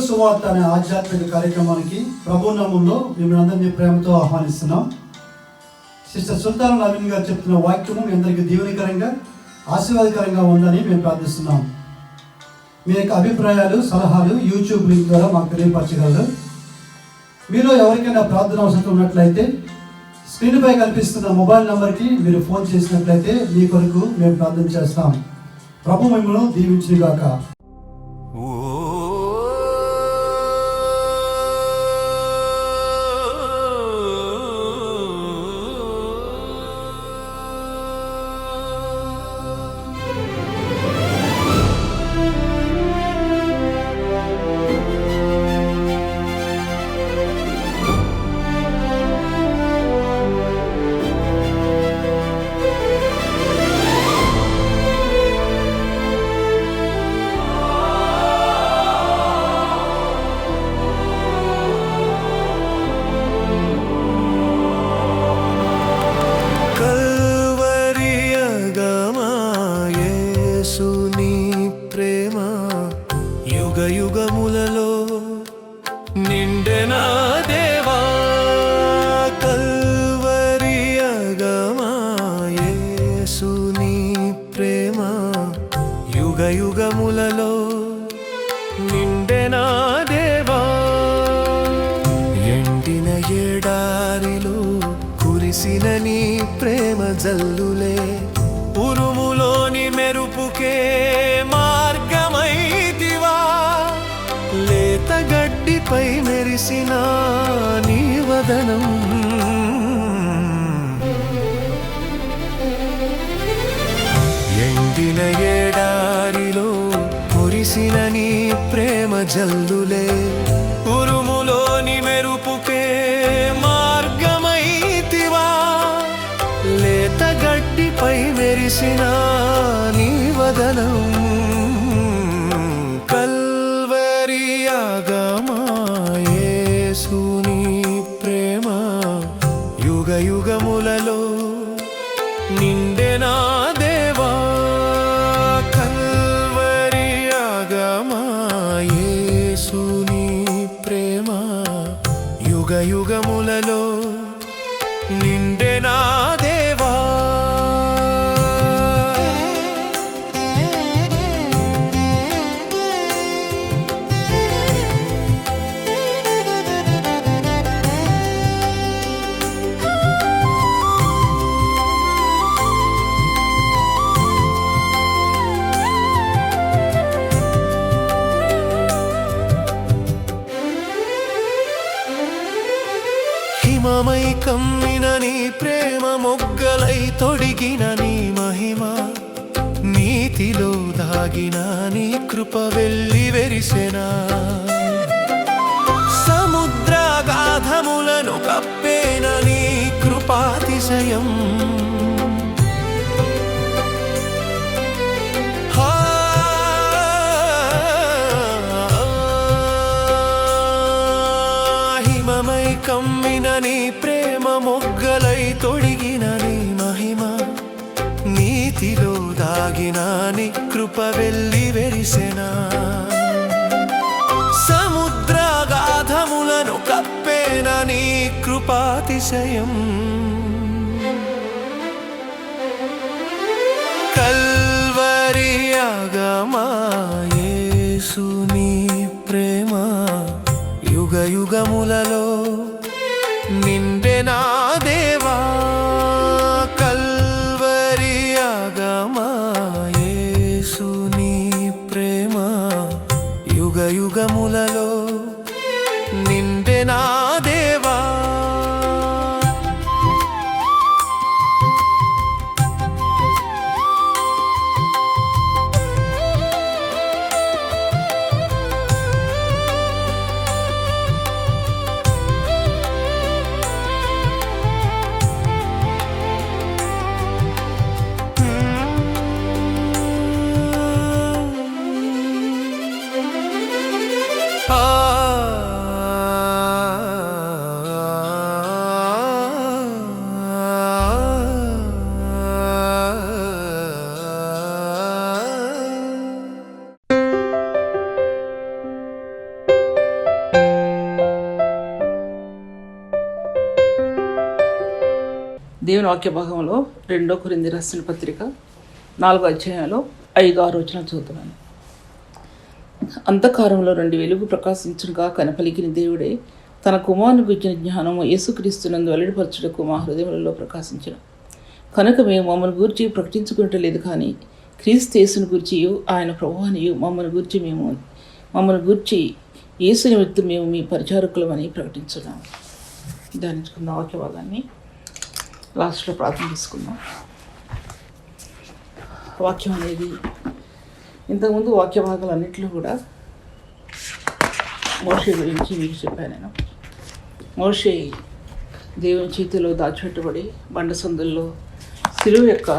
సువార్త అనే ఆధ్యాత్మిక కార్యక్రమానికి ప్రభు నామములో మిమ్మల్ని అందరినీ ప్రేమతో ఆహ్వానిస్తున్నాం. సిస్టర్ సుల్తాన్ నవీన్ గారు చెప్తున్న వాక్యము మీ అందరికీ దీవెనకరంగా ఆశీర్వాదకరంగా ఉందని మేము ప్రార్థిస్తున్నాం. మీ యొక్క అభిప్రాయాలు సలహాలు యూట్యూబ్ లింక్ ద్వారా మాకు తెలియపరచగలరు. మీలో ఎవరికైనా ప్రార్థన అవసరం ఉన్నట్లయితే స్క్రీన్పై కనిపిస్తున్న మొబైల్ నెంబర్కి మీరు ఫోన్ చేసినట్లయితే మీ కొరకు మేము ప్రార్థన చేస్తాం. ప్రభు మిమ్మల్ని దీవించుగాక. యుగములలో నిండెనా దేవా, కల్వరి అగమా యేసు నీ ప్రేమ. యుగములలో నిండెనా దేవా, ఎండిన ఎడారిలో కురిసిన నీ ప్రేమ జల్లులే, ఉరుములోని మెరుపుకే మార్గమైతివా, లేత గడ్డిపై మెరిసిన నీ వదనం. ఎండిన ఎడారిలో కురిసిన నీ ప్రేమ జల్లులే, ఉరుములోని మెరుపుకే మార్గమైతివా, లేత గడ్డిపై మెరిసిన నీ వదనం. కల్వరి అగమా యేసు నీ ప్రేమ, యుగములలో నిండెనా దేవా, కల్వరి అగమా యేసు నీ ప్రేమ. యుగములలో నిండెనా దేవా. హిమమై కమ్మిన నీ ప్రేమ, మొగ్గలై తొడిగిన నీ మహిమ, నీతిలో దాగిన నీ కృప వెల్లి వెరిసెనా, సముద్రగాధములను కప్పేన నీ కృపాతిశయం. హిమమై కమ్మిన నీ ప్రేమ, మొగ్గలై తొడిగిన నీ మహిమ, నీతిలో దాగిన నీ కృప వెల్లి వెరిసెనా, సముద్రగాధములను కప్పేన నీ కృపాతిశయం. కల్వరి అగమా యేసు నీ ప్రేమ, యుగములలో నిండెనా దేవా, కల్వరి అగమా యేసు నీ ప్రేమ. యుగములలో నిండెనా దేవా. దేవుని వాక్య భాగంలో 2 కొరింథీ రాసిన పత్రిక 4వ అధ్యాయంలో 5-6 వచనాలు చదువుతున్నాను. అంధకారంలో 2 వెలుగు ప్రకాశించుగా కనపలికిన దేవుడే తన కుమారుని గురించిన జ్ఞానము యేసుక్రీస్తునందు వెల్లడిపరచుటకు మా హృదయములలో ప్రకాశించిన కనుక మేము మమ్మల్ని గురించి ప్రకటించుకునట్లేదు, కానీ క్రీస్తు యేసుని గురించి ఆయన ప్రభువానియు మమ్మల్ని గురించి యేసు నిమిత్తం మేము మీ పరిచారకులమని ప్రకటించున్నాము. ధ్యానించుకున్న వాక్య భాగాన్ని లాస్ట్లో ప్రార్థన చేసుకుందాం. వాక్యం అనేది ఇంతకుముందు వాక్య భాగాలన్నింటిలో కూడా మోషే గురించి మీకు చెప్పాను. నేను మోషే దేవుని చేతిలో దాచిపెట్టబడి బండ సందుల్లో శిలువ యొక్క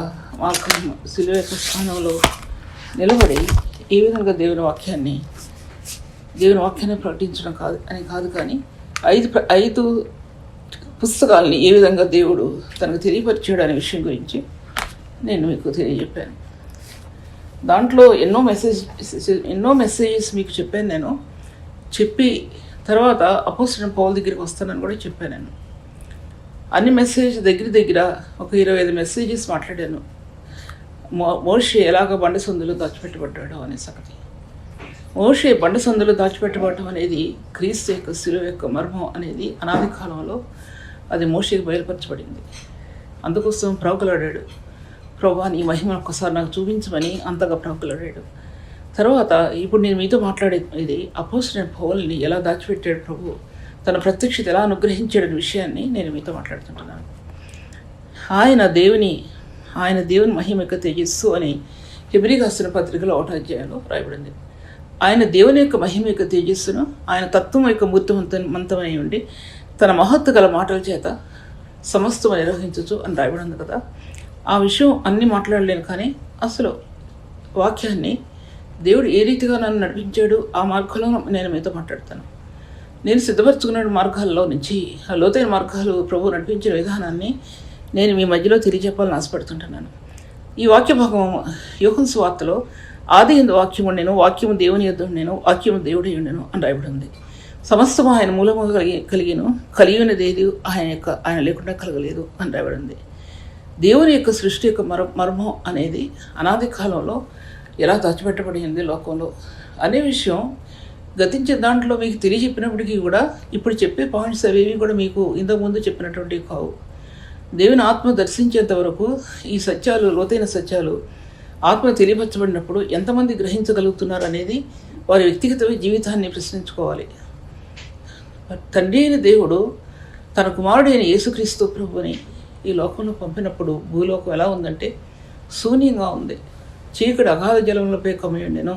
స్థానంలో నిలబడి ఏ విధంగా దేవుని వాక్యాన్ని ప్రకటించడం కాదు కానీ 5 పుస్తకాలని ఏ విధంగా దేవుడు తనకు తెలియపరిచాడు అనే విషయం గురించి నేను మీకు తెలియజెప్పాను. దాంట్లో ఎన్నో మెసేజెస్ మీకు చెప్పాను. నేను చెప్పి తర్వాత అపోస్తలుడైన పౌలు దగ్గరికి వస్తానని కూడా చెప్పాను. నేను అన్ని మెసేజ్ దగ్గర ఒక 25 మెసేజెస్ మాట్లాడాను. మోషే ఎలాగ బండ సందులో దాచిపెట్టబడ్డాడు అనే సంగతి. మోషే బండ సందులో దాచిపెట్టబడటం అనేది క్రీస్తు యొక్క శిలువ యొక్క మర్మం అనేది అనాది కాలంలో అది మోషేకి బయలుపరచబడింది. అందుకోసం ప్రవకలాడాడు, ప్రభువా నీ మహిమను ఒక్కసారి నాకు చూపించమని అంతగా ప్రవకలాడాడు. తర్వాత ఇప్పుడు నేను మీతో మాట్లాడేది అపోస్తలుడైన పౌలుని ఎలా దాచిపెట్టాడు ప్రభు, తన ప్రత్యక్షత ఎలా అనుగ్రహించాడనే విషయాన్ని నేను మీతో మాట్లాడుతుంటున్నాను. ఆయన దేవుని మహిమ యొక్క తేజస్సు అని హెబ్రీయులకు రాసిన పత్రికలో 1వ అధ్యాయంలో రాయబడింది. ఆయన దేవుని యొక్క మహిమ యొక్క తేజస్సును ఆయన తత్వం యొక్క మూర్తిమంతమై ఉండి తన మహత్తు గల మాటల చేత సమస్తము నిర్వహించచ్చు అని రాయబడింది కదా. ఆ విషయం అన్నీ మాట్లాడలేను, కానీ అసలు వాక్యాన్ని దేవుడు ఏ రీతిగా నన్ను నడిపించాడు ఆ మార్గంలో నేను మీతో మాట్లాడతాను. నేను సిద్ధపరచుకున్న మార్గాల్లో నుంచి ఆ లోతైన మార్గాలు ప్రభు నడిపించిన విధానాన్ని నేను మీ మధ్యలో తెలియజెప్పాలని ఆశపడుతుంటున్నాను. ఈ వాక్య భాగం యోహాను సువార్తలో ఆది యందు వాక్యము ఉండెను, వాక్యము దేవుని యొద్ద ఉండెను, వాక్యము దేవుడై ఉండెను అని రాయబడింది. సమస్తము ఆయన మూలముగా కలిగినదేది ఆయన లేకుండా కలగలేదు అని రాయబడింది. దేవుని యొక్క సృష్టి యొక్క మర్మం అనేది అనాది కాలంలో ఎలా దాచిపెట్టబడింది లోకంలో అనే విషయం గతించే దాంట్లో మీకు తెలియజెప్పినప్పటికీ కూడా ఇప్పుడు చెప్పే పాయింట్స్ అవేవి కూడా మీకు ఇంతకుముందు చెప్పినటువంటివి కావు. దేవుని ఆత్మ దర్శించేంత వరకు ఈ సత్యాలు, లోతైన సత్యాలు ఆత్మ తెలియపరచబడినప్పుడు ఎంతమంది గ్రహించగలుగుతున్నారు అనేది వారి వ్యక్తిగత జీవితాన్ని ప్రశ్నించుకోవాలి. తండ్రి అయిన దేవుడు తన కుమారుడైన యేసుక్రీస్తు ప్రభుని ఈ లోకంలో పంపినప్పుడు భూలోకం ఎలా ఉందంటే శూన్యంగా ఉంది. చీకటి అగాధ జలములపై కమ్మి ఉండెను,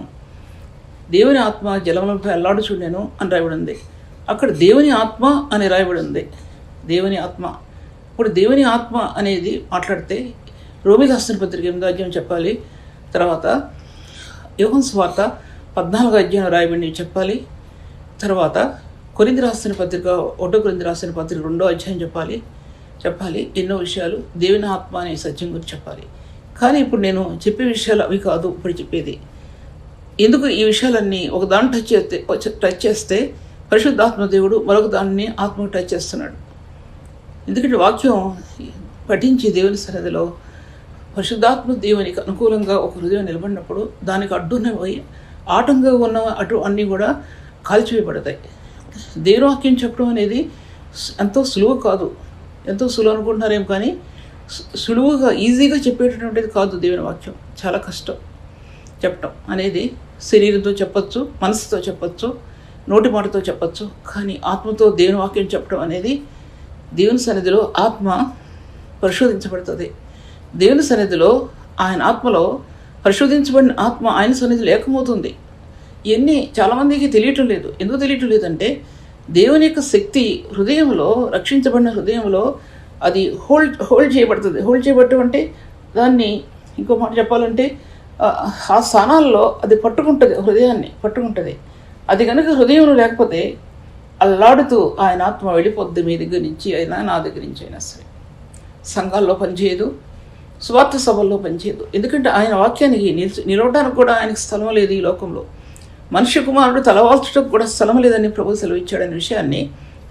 దేవుని ఆత్మ జలములపై అల్లాడుచుండెను అని రాయబడింది. అక్కడ దేవుని ఆత్మ అని రాయబడింది. దేవుని ఆత్మ. ఇప్పుడు దేవుని ఆత్మ అనేది మాట్లాడితే రోమీయులకు రాసిన పత్రిక 8వ అధ్యాయం చెప్పాలి, తర్వాత యోహాను సువార్త 14వ అధ్యాయం రాయబడినవి చెప్పాలి, తర్వాత 1 కొరింథీ రాసిన పత్రిక 2వ అధ్యాయం చెప్పాలి. ఎన్నో విషయాలు దేవుని ఆత్మ అనే సత్యం గురించి చెప్పాలి. కానీ ఇప్పుడు నేను చెప్పే విషయాలు అవి కాదు. ఇప్పుడు చెప్పేది ఎందుకు ఈ విషయాలన్నీ ఒక దాన్ని టచ్ చేస్తే పరిశుద్ధాత్మ దేవుడు మరొక దాన్ని ఆత్మకు టచ్ చేస్తున్నాడు. ఎందుకంటే వాక్యం పఠించి దేవుని సన్నిధిలో పరిశుద్ధాత్మ దేవునికి అనుకూలంగా ఒక హృదయం నిలబడినప్పుడు దానికి అడ్డున్నవి ఆటంగా ఉన్న అన్నీ కూడా కాల్చివేయబడతాయి. దేవుని వాక్యం చెప్పడం అనేది ఎంతో సులువు కాదు. ఎంతో సులువు అనుకుంటున్నారేం, కానీ సులువుగా ఈజీగా చెప్పేటటువంటిది కాదు. దేవుని వాక్యం చాలా కష్టం చెప్పటం అనేది. శరీరంతో చెప్పచ్చు, మనసుతో చెప్పచ్చు, నోటి మాటతో చెప్పచ్చు, కానీ ఆత్మతో దేవుని వాక్యం చెప్పడం అనేది దేవుని సన్నిధిలో ఆత్మ పరిశోధించబడుతుంది. దేవుని సన్నిధిలో ఆయన ఆత్మలో పరిశోధించబడిన ఆత్మ ఆయన సన్నిధిలో ఏకమవుతుంది. ఇవన్నీ చాలామందికి తెలియటం లేదు. ఎందుకు తెలియటం లేదంటే దేవుని యొక్క శక్తి హృదయంలో, రక్షించబడిన హృదయంలో అది హోల్డ్ చేయబడుతుంది. హోల్డ్ చేయబడటం అంటే దాన్ని ఇంకో మాట చెప్పాలంటే ఆ స్థానాల్లో అది పట్టుకుంటుంది, హృదయాన్ని పట్టుకుంటుంది. అది కనుక హృదయంలో లేకపోతే అల్లాడుతూ ఆయన ఆత్మ వెళ్ళిపోద్ది. మీ దగ్గర నుంచి అయినా, నా దగ్గర నుంచి అయినా సరే. సంఘాల్లో పనిచేయదు, స్వార్థ సభల్లో పనిచేయదు. ఎందుకంటే ఆయన వాక్యానికి నిలవడానికి కూడా ఆయనకు స్థలం లేదు ఈ లోకంలో. మనుష్య కుమారుడు తలవాల్చడానికి కూడా స్థలం లేదని ప్రభు సెలవిచ్చాడనే విషయాన్ని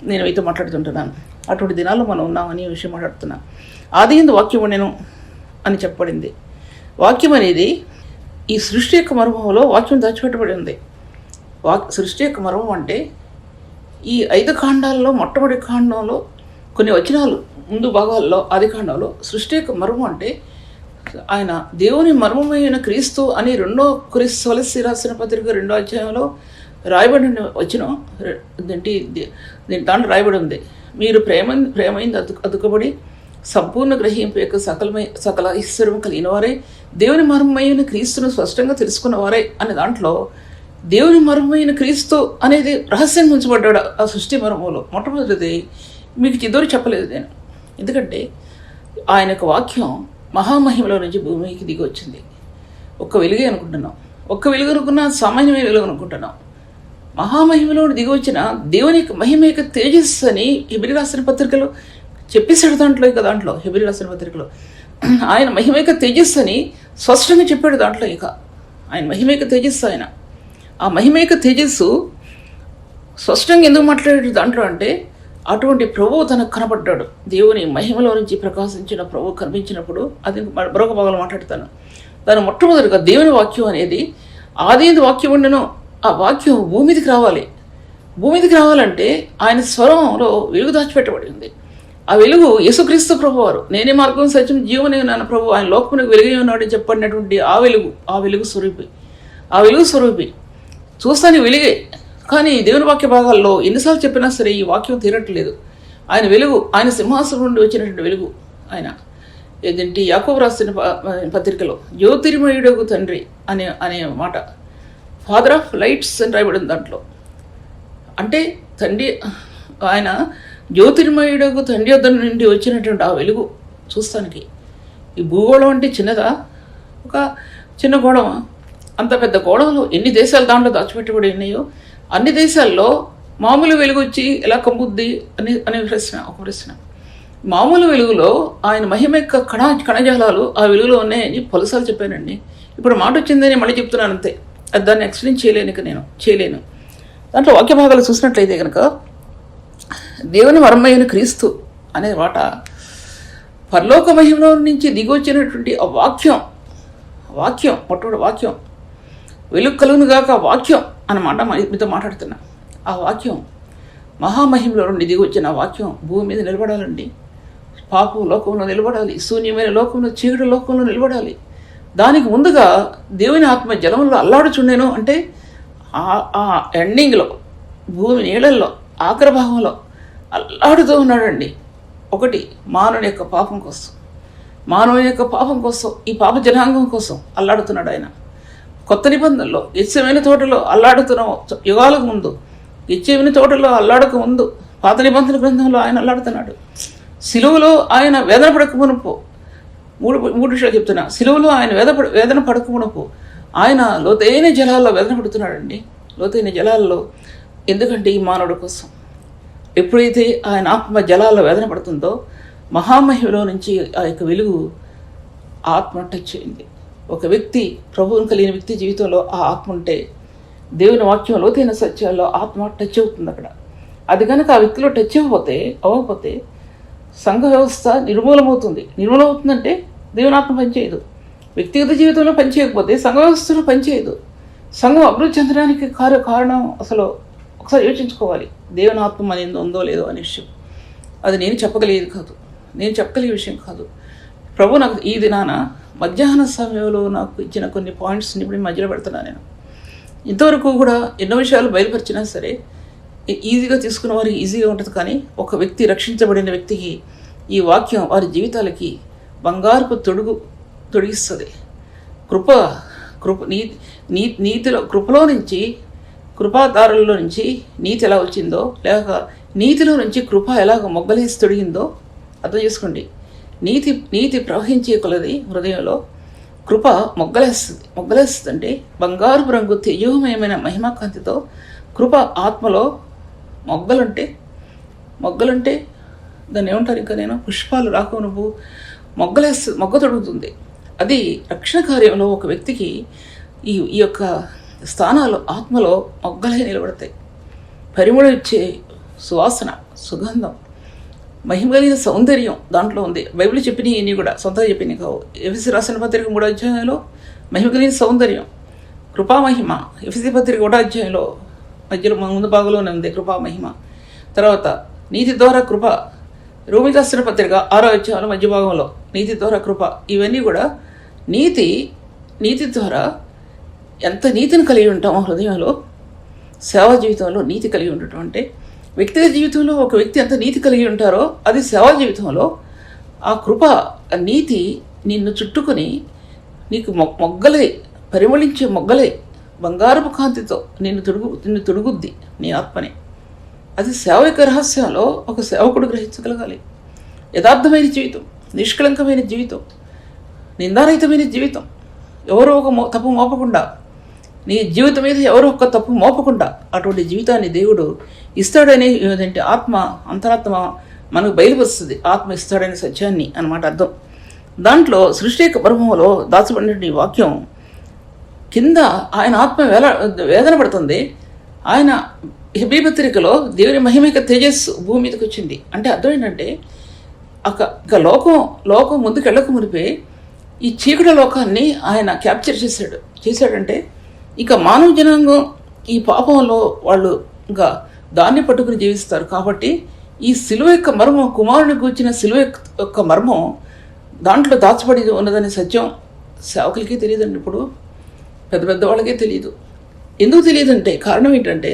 నేను మీతో మాట్లాడుతుంటున్నాను. అటువంటి దినాల్లో మనం ఉన్నామని ఈ విషయం మాట్లాడుతున్నా. ఆదియందు వాక్యం ఉండెను అని చెప్పబడింది. వాక్యం అనేది ఈ సృష్టి యొక్క మర్మంలో వాక్యం దాచిపెట్టబడి ఉంది. సృష్టి యొక్క మర్మం అంటే ఈ 5 కాండాల్లో మొట్టమొదటి కాండంలో కొన్ని వచనాలు ముందు భాగాల్లో ఆది కాండంలో సృష్టి యొక్క మర్మం అంటే ఆయన దేవుని మర్మమైన క్రీస్తు అని 2 కొరింథీయులకు రాసిన పత్రిక 2వ అధ్యాయంలో రాయబడిన వచనం దాంట్లో రాయబడి ఉంది. మీరు ప్రేమైంది అతుకబడి సంపూర్ణ గ్రహింపు యొక్క సకల ఈశ్వరం కలిగిన వారే దేవుని మర్మమైన క్రీస్తును స్పష్టంగా తెలుసుకున్న వారే అనే దాంట్లో దేవుని మర్మమైన క్రీస్తు అనేది రహస్యంగా ఉంచబడ్డాడు ఆ సృష్టి మర్మంలో. మొట్టమొదటిది మీకు ఇద్దరు చెప్పలేదు నేను, ఎందుకంటే ఆయన యొక్క వాక్యం మహామహిమలో నుంచి భూమికి దిగి వచ్చింది. ఒక్క వెలుగే అనుకుంటున్నాం, ఒక్క వెలుగు అనుకున్నా సామాన్యమైన వెలుగు అనుకుంటున్నాం. మహామహిమలో దిగి వచ్చిన దేవుని యొక్క మహిమ యొక్క తేజస్సు అని హెబ్రీ రాసిన పత్రికలో చెప్పేశాడు. దాంట్లో హెబ్రీ రాసిన పత్రికలో ఆయన మహిమ యొక్క తేజస్సు అని స్పష్టంగా చెప్పాడు. దాంట్లో ఇక ఆయన మహిమ యొక్క తేజస్సు, ఆయన ఆ మహిమ యొక్క తేజస్సు స్పష్టంగా ఎందుకు మాట్లాడాడు దాంట్లో అంటే అటువంటి ప్రభువు తనకు కనబడ్డాడు. దేవుని మహిమలో నుంచి ప్రకాశించిన ప్రభువు కనిపించినప్పుడు అది మరొక భాగంలో మాట్లాడతాను. దాని మొట్టమొదటిగా దేవుని వాక్యం అనేది ఆదియందు వాక్యం ఉండెను. ఆ వాక్యం భూమిదికి రావాలి. భూమిదికి రావాలంటే ఆయన స్వరంలో వెలుగు దాచిపెట్టబడి ఉంది. ఆ వెలుగు యేసుక్రీస్తు ప్రభువారు, నేనే మార్గం సత్యం జీవనే నాన్న ప్రభు, ఆయన లోకమునకు వెలుగే ఉన్నాడని చెప్పడినటువంటి ఆ వెలుగు స్వరూపి చూస్తాను వెలుగే. కానీ దేవుని వాక్య భాగాల్లో ఎన్నిసార్లు చెప్పినా సరే ఈ వాక్యం తీరట్లేదు. ఆయన వెలుగు, ఆయన సింహాసనం నుండి వచ్చినటువంటి వెలుగు. ఆయన ఏదంటే యాకోబు రాసిన పత్రికలో జ్యోతిర్మయుడగు తండ్రి అనే మాట, ఫాదర్ ఆఫ్ లైట్స్ అని రాయబడింది దాంట్లో. అంటే తండ్రి, ఆయన జ్యోతిర్మయుడగు తండ్రి వద్ద నుండి వచ్చినటువంటి ఆ వెలుగు చూస్తానికి. ఈ భూగోళం అంటే చిన్నదా, ఒక చిన్న గోడమా? అంత పెద్ద గోడలు ఎన్ని దేశాలు దాంట్లో దాచిపెట్టబడి ఉన్నాయో అన్ని దేశాల్లో మామూలు వెలుగు వచ్చి ఎలా కమ్ముద్ది అనే ఒక ప్రశ్న. మామూలు వెలుగులో ఆయన మహిమ యొక్క కణజాలాలు ఆ వెలుగులో ఉన్నాయని పలుసార్లు చెప్పానండి. ఇప్పుడు మాట వచ్చిందని మళ్ళీ చెప్తున్నాను అంతే. అది దాన్ని ఎక్స్ప్లెయిన్ చేయలేను. దాంట్లో వాక్య భాగాలు చూసినట్లయితే కనుక దేవుని మర్మమైన క్రీస్తు అనే మాట పరలోక మహిమలో నుంచి దిగొచ్చినటువంటి ఆ వాక్యం మొట్టమొదటి వాక్యం, వెలుగు కలుగునుగాక వాక్యం అన్నమాట మీతో మాట్లాడుతున్నా. ఆ వాక్యం మహామహిమలో నుండి దిగొచ్చిన వాక్యం భూమి మీద నిలబడాలండి. పాపం లోకంలో నిలబడాలి, శూన్యమైన లోకంలో, చీకటి లోకంలో నిలబడాలి. దానికి ముందుగా దేవుని ఆత్మ జలంలో అల్లాడుచుండెను అంటే ఆ ఎండింగ్లో భూమి నీళ్ళల్లో ఆఖరి భాగంలో అల్లాడుతూ ఉన్నాడండి. ఒకటి మానవుని యొక్క పాపం కోసం ఈ పాప జనాంగం కోసం అల్లాడుతున్నాడు ఆయన. కొత్త నిబంధనలో గెత్సేమని తోటలో అల్లాడుతున్న యుగాలకు ముందు, గెత్సేమని తోటలో అల్లాడక ముందు పాత నిబంధన గ్రంథంలో ఆయన అల్లాడుతున్నాడు. సిలువలో ఆయన వేదన పడకమునుపు మూడు విషయాలు చెప్తున్నా. సిలువలో ఆయన వేదన పడకమునుపు ఆయన లోతైన జలాల్లో వేదన పడుతున్నాడండి. లోతైన జలాల్లో, ఎందుకంటే ఈ మానవుడి కోసం. ఎప్పుడైతే ఆయన ఆత్మ జలాల్లో వేదన పడుతుందో మహామహిమలో నుంచి ఆ యొక్క వెలుగు ఆత్మ టచ్ అయింది. ఒక వ్యక్తి, ప్రభువుని కలిగిన వ్యక్తి జీవితంలో ఆ ఆత్మ ఉంటే దేవుని వాక్యం లోతైన సత్యాల్లో ఆత్మ టచ్ అవుతుంది అక్కడ. అది కనుక ఆ వ్యక్తిలో టచ్ అవ్వకపోతే సంఘ వ్యవస్థ నిర్మూలమవుతుందంటే దేవుని ఆత్మ పనిచేయదు. వ్యక్తిగత జీవితంలో పనిచేయకపోతే సంఘ వ్యవస్థలో పనిచేయదు. సంఘం అభివృద్ధి చెందడానికి కారణం అసలు ఒకసారి యోచించుకోవాలి. దేవుని ఆత్మ అనేది ఉందో లేదో అనే విషయం. అది నేను చెప్పగలిగే విషయం కాదు. ప్రభు నాకు ఈ దినాన మధ్యాహ్న సమయంలో నాకు ఇచ్చిన కొన్ని పాయింట్స్ని ఇప్పుడు మధ్యలో పెడుతున్నాను నేను. ఇంతవరకు కూడా ఎన్నో విషయాలు బయలుపరిచినా సరే ఈజీగా తీసుకున్న వారికి ఈజీగా ఉంటుంది. కానీ ఒక వ్యక్తి, రక్షించబడిన వ్యక్తికి ఈ వాక్యం వారి జీవితాలకి బంగారపు తొడిగిస్తుంది. నీతిలో కృపలో నుంచి, కృపాదారుల్లో నుంచి నీతి ఎలా వచ్చిందో, లేక నీతిలో నుంచి కృప ఎలాగ మొగ్గలేసి తొడిగిందో అర్థం చేసుకోండి. నీతి ప్రవహించే కొలది హృదయంలో కృప మొగ్గలేస్తుంది అంటే బంగారు రంగు తేజోమయమైన మహిమాకాంతితో కృప ఆత్మలో మొగ్గలంటే దాన్ని ఏమంటారు, ఇంకా నేను పుష్పాలు రాకు నువ్వు మొగ్గ తొడుగుతుంది. అది రక్షణ కార్యంలో ఒక వ్యక్తికి ఈ యొక్క స్థానాలు ఆత్మలో మొగ్గలే నిలబడతాయి. పరిమళం ఇచ్చే సువాసన, సుగంధం మహిమ కలిగిన సౌందర్యం దాంట్లో ఉంది. బైబిల్ చెప్పినవి ఇన్ని కూడా సొంతంగా చెప్పినవి కావు. ఎఫెసీ రాసిన పత్రిక 3వ అధ్యాయంలో మహిమ కలిగిన సౌందర్యం, కృపామహిమ. ఎఫెసీ పత్రిక 1వ అధ్యాయంలో మధ్యలో ముందు భాగంలోనే ఉంది కృపామహిమ. తర్వాత నీతి ద్వారా కృప, రోమీయులకు రాసిన పత్రిక 6వ అధ్యాయంలో మధ్య భాగంలో నీతి ద్వారా కృప. ఇవన్నీ కూడా నీతి ద్వారా ఎంత నీతిని కలిగి ఉంటామో హృదయంలో, సేవా జీవితంలో నీతి కలిగి ఉండటం అంటే, వ్యక్తిగత జీవితంలో ఒక వ్యక్తి ఎంత నీతి కలిగి ఉంటారో అది సేవా జీవితంలో ఆ కృప, ఆ నీతి నిన్ను చుట్టుకొని నీకు మొగ్గలే, పరిమళించే మొగ్గలే, బంగారపు కాంతితో నిన్ను తొడుగుద్ది నీ ఆత్మని. అది సేవ యొక్క రహస్యంలో ఒక సేవకుడు గ్రహించగలగాలి. యథార్థమైన జీవితం, నిష్కళంకమైన జీవితం, నిందారహితమైన జీవితం, ఎవరో ఒక తప్పు మోపకుండా, నీ జీవితం మీద ఎవరో ఒక తప్పు మోపకుండా అటువంటి జీవితాన్ని దేవుడు ఇస్తాడని, ఏదంటే ఆత్మ, అంతరాత్మ మనకు బయలుపరుస్తుంది. ఆత్మ ఇస్తాడనే సత్యాన్ని అన్నమాట అర్థం. దాంట్లో సృష్టి యొక్క మర్మంలో దాచబడిన వాక్యం కింద ఆయన ఆత్మ వేదన పడుతుంది. ఆయన హెబ్రీ పత్రికలో దేవుని మహిమిక తేజస్సు భూమి మీదకి వచ్చింది అంటే అర్థం ఏంటంటే, ఇక లోకం ముందుకు వెళ్ళక మునిపే ఈ చీకటి లోకాన్ని ఆయన క్యాప్చర్ చేశాడంటే ఇక మానవ జనాంగం ఈ పాపంలో వాళ్ళు ఇంకా దాన్ని పట్టుకుని జీవిస్తారు. కాబట్టి ఈ సిలువ యొక్క మర్మం, కుమారుని కూర్చిన సిలువ యొక్క మర్మం దాంట్లో దాచబడి ఉన్నదనే సత్యం సేవకులకి తెలియదండి. ఇప్పుడు పెద్ద వాళ్ళకే తెలియదు. ఎందుకు తెలియదంటే కారణం ఏంటంటే,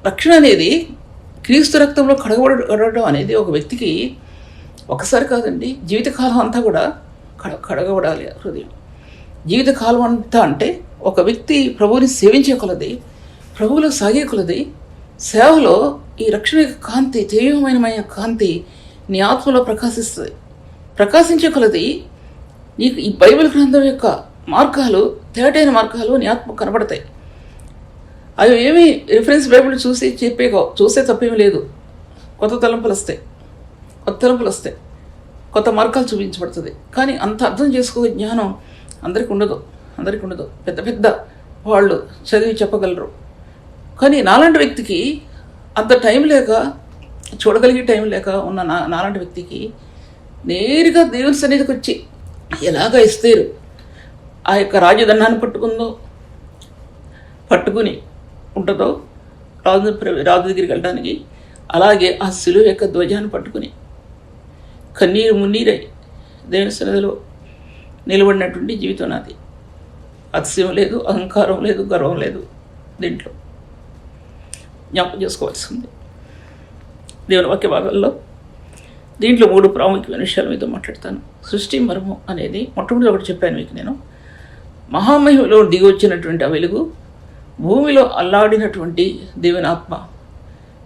రక్షణ అనేది క్రీస్తు రక్తంలో కడగబడడం అనేది ఒక వ్యక్తికి ఒకసారి కాదండి, జీవితకాలం అంతా కూడా కడగబడాలి హృదయం. జీవితకాలం అంతా అంటే ఒక వ్యక్తి ప్రభువుని సేవించే కొలది, ప్రభువులో సాగే కొలది, సేవలో ఈ రక్షణ యొక్క కాంతి, తేజోమయమైన కాంతి నీ ఆత్మలో ప్రకాశిస్తుంది. ప్రకాశించే కొలది నీకు ఈ బైబిల్ గ్రంథం యొక్క మార్గాలు, తేటైన మార్గాలు నీ ఆత్మ కనబడతాయి. అవి ఏమి రిఫరెన్స్ బైబిల్ చూసే తప్పేమీ లేదు. కొత్త తలంపులు వస్తాయి, కొత్త మార్గాలు చూపించబడుతుంది. కానీ అంత అర్థం చేసుకోగల జ్ఞానం అందరికీ ఉండదు. పెద్ద వాళ్ళు చదివి చెప్పగలరు. కానీ నాలాంటి వ్యక్తికి అంత టైం లేక, చూడగలిగే టైం లేక ఉన్న నాలాంటి వ్యక్తికి నేరుగా దేవుని సన్నిధికి వచ్చి ఎలాగ ఇస్తారు ఆ యొక్క రాజదండాన్ని పట్టుకుని ఉంటుందో రాజు దగ్గరికి వెళ్ళడానికి, అలాగే ఆ శిలువ యొక్క ధ్వజాన్ని పట్టుకుని కన్నీరు మున్నీరై దేవుని సన్నిధిలో నిలబడినటువంటి జీవితం నాది. అతిశయం లేదు, అహంకారం లేదు, గర్వం లేదు. దీంట్లో జ్ఞాపకం చేసుకోవాల్సింది. దేవుని వాక్య భాగాల్లో దీంట్లో 3 ప్రాముఖ్యమైన విషయాలు మీతో మాట్లాడతాను. సృష్టి మర్మం అనేది మొట్టమొదటి ఒకటి చెప్పాను మీకు నేను. మహామహిమలో దిగి వచ్చినటువంటి ఆ వెలుగు, భూమిలో అల్లాడినటువంటి దేవుని ఆత్మ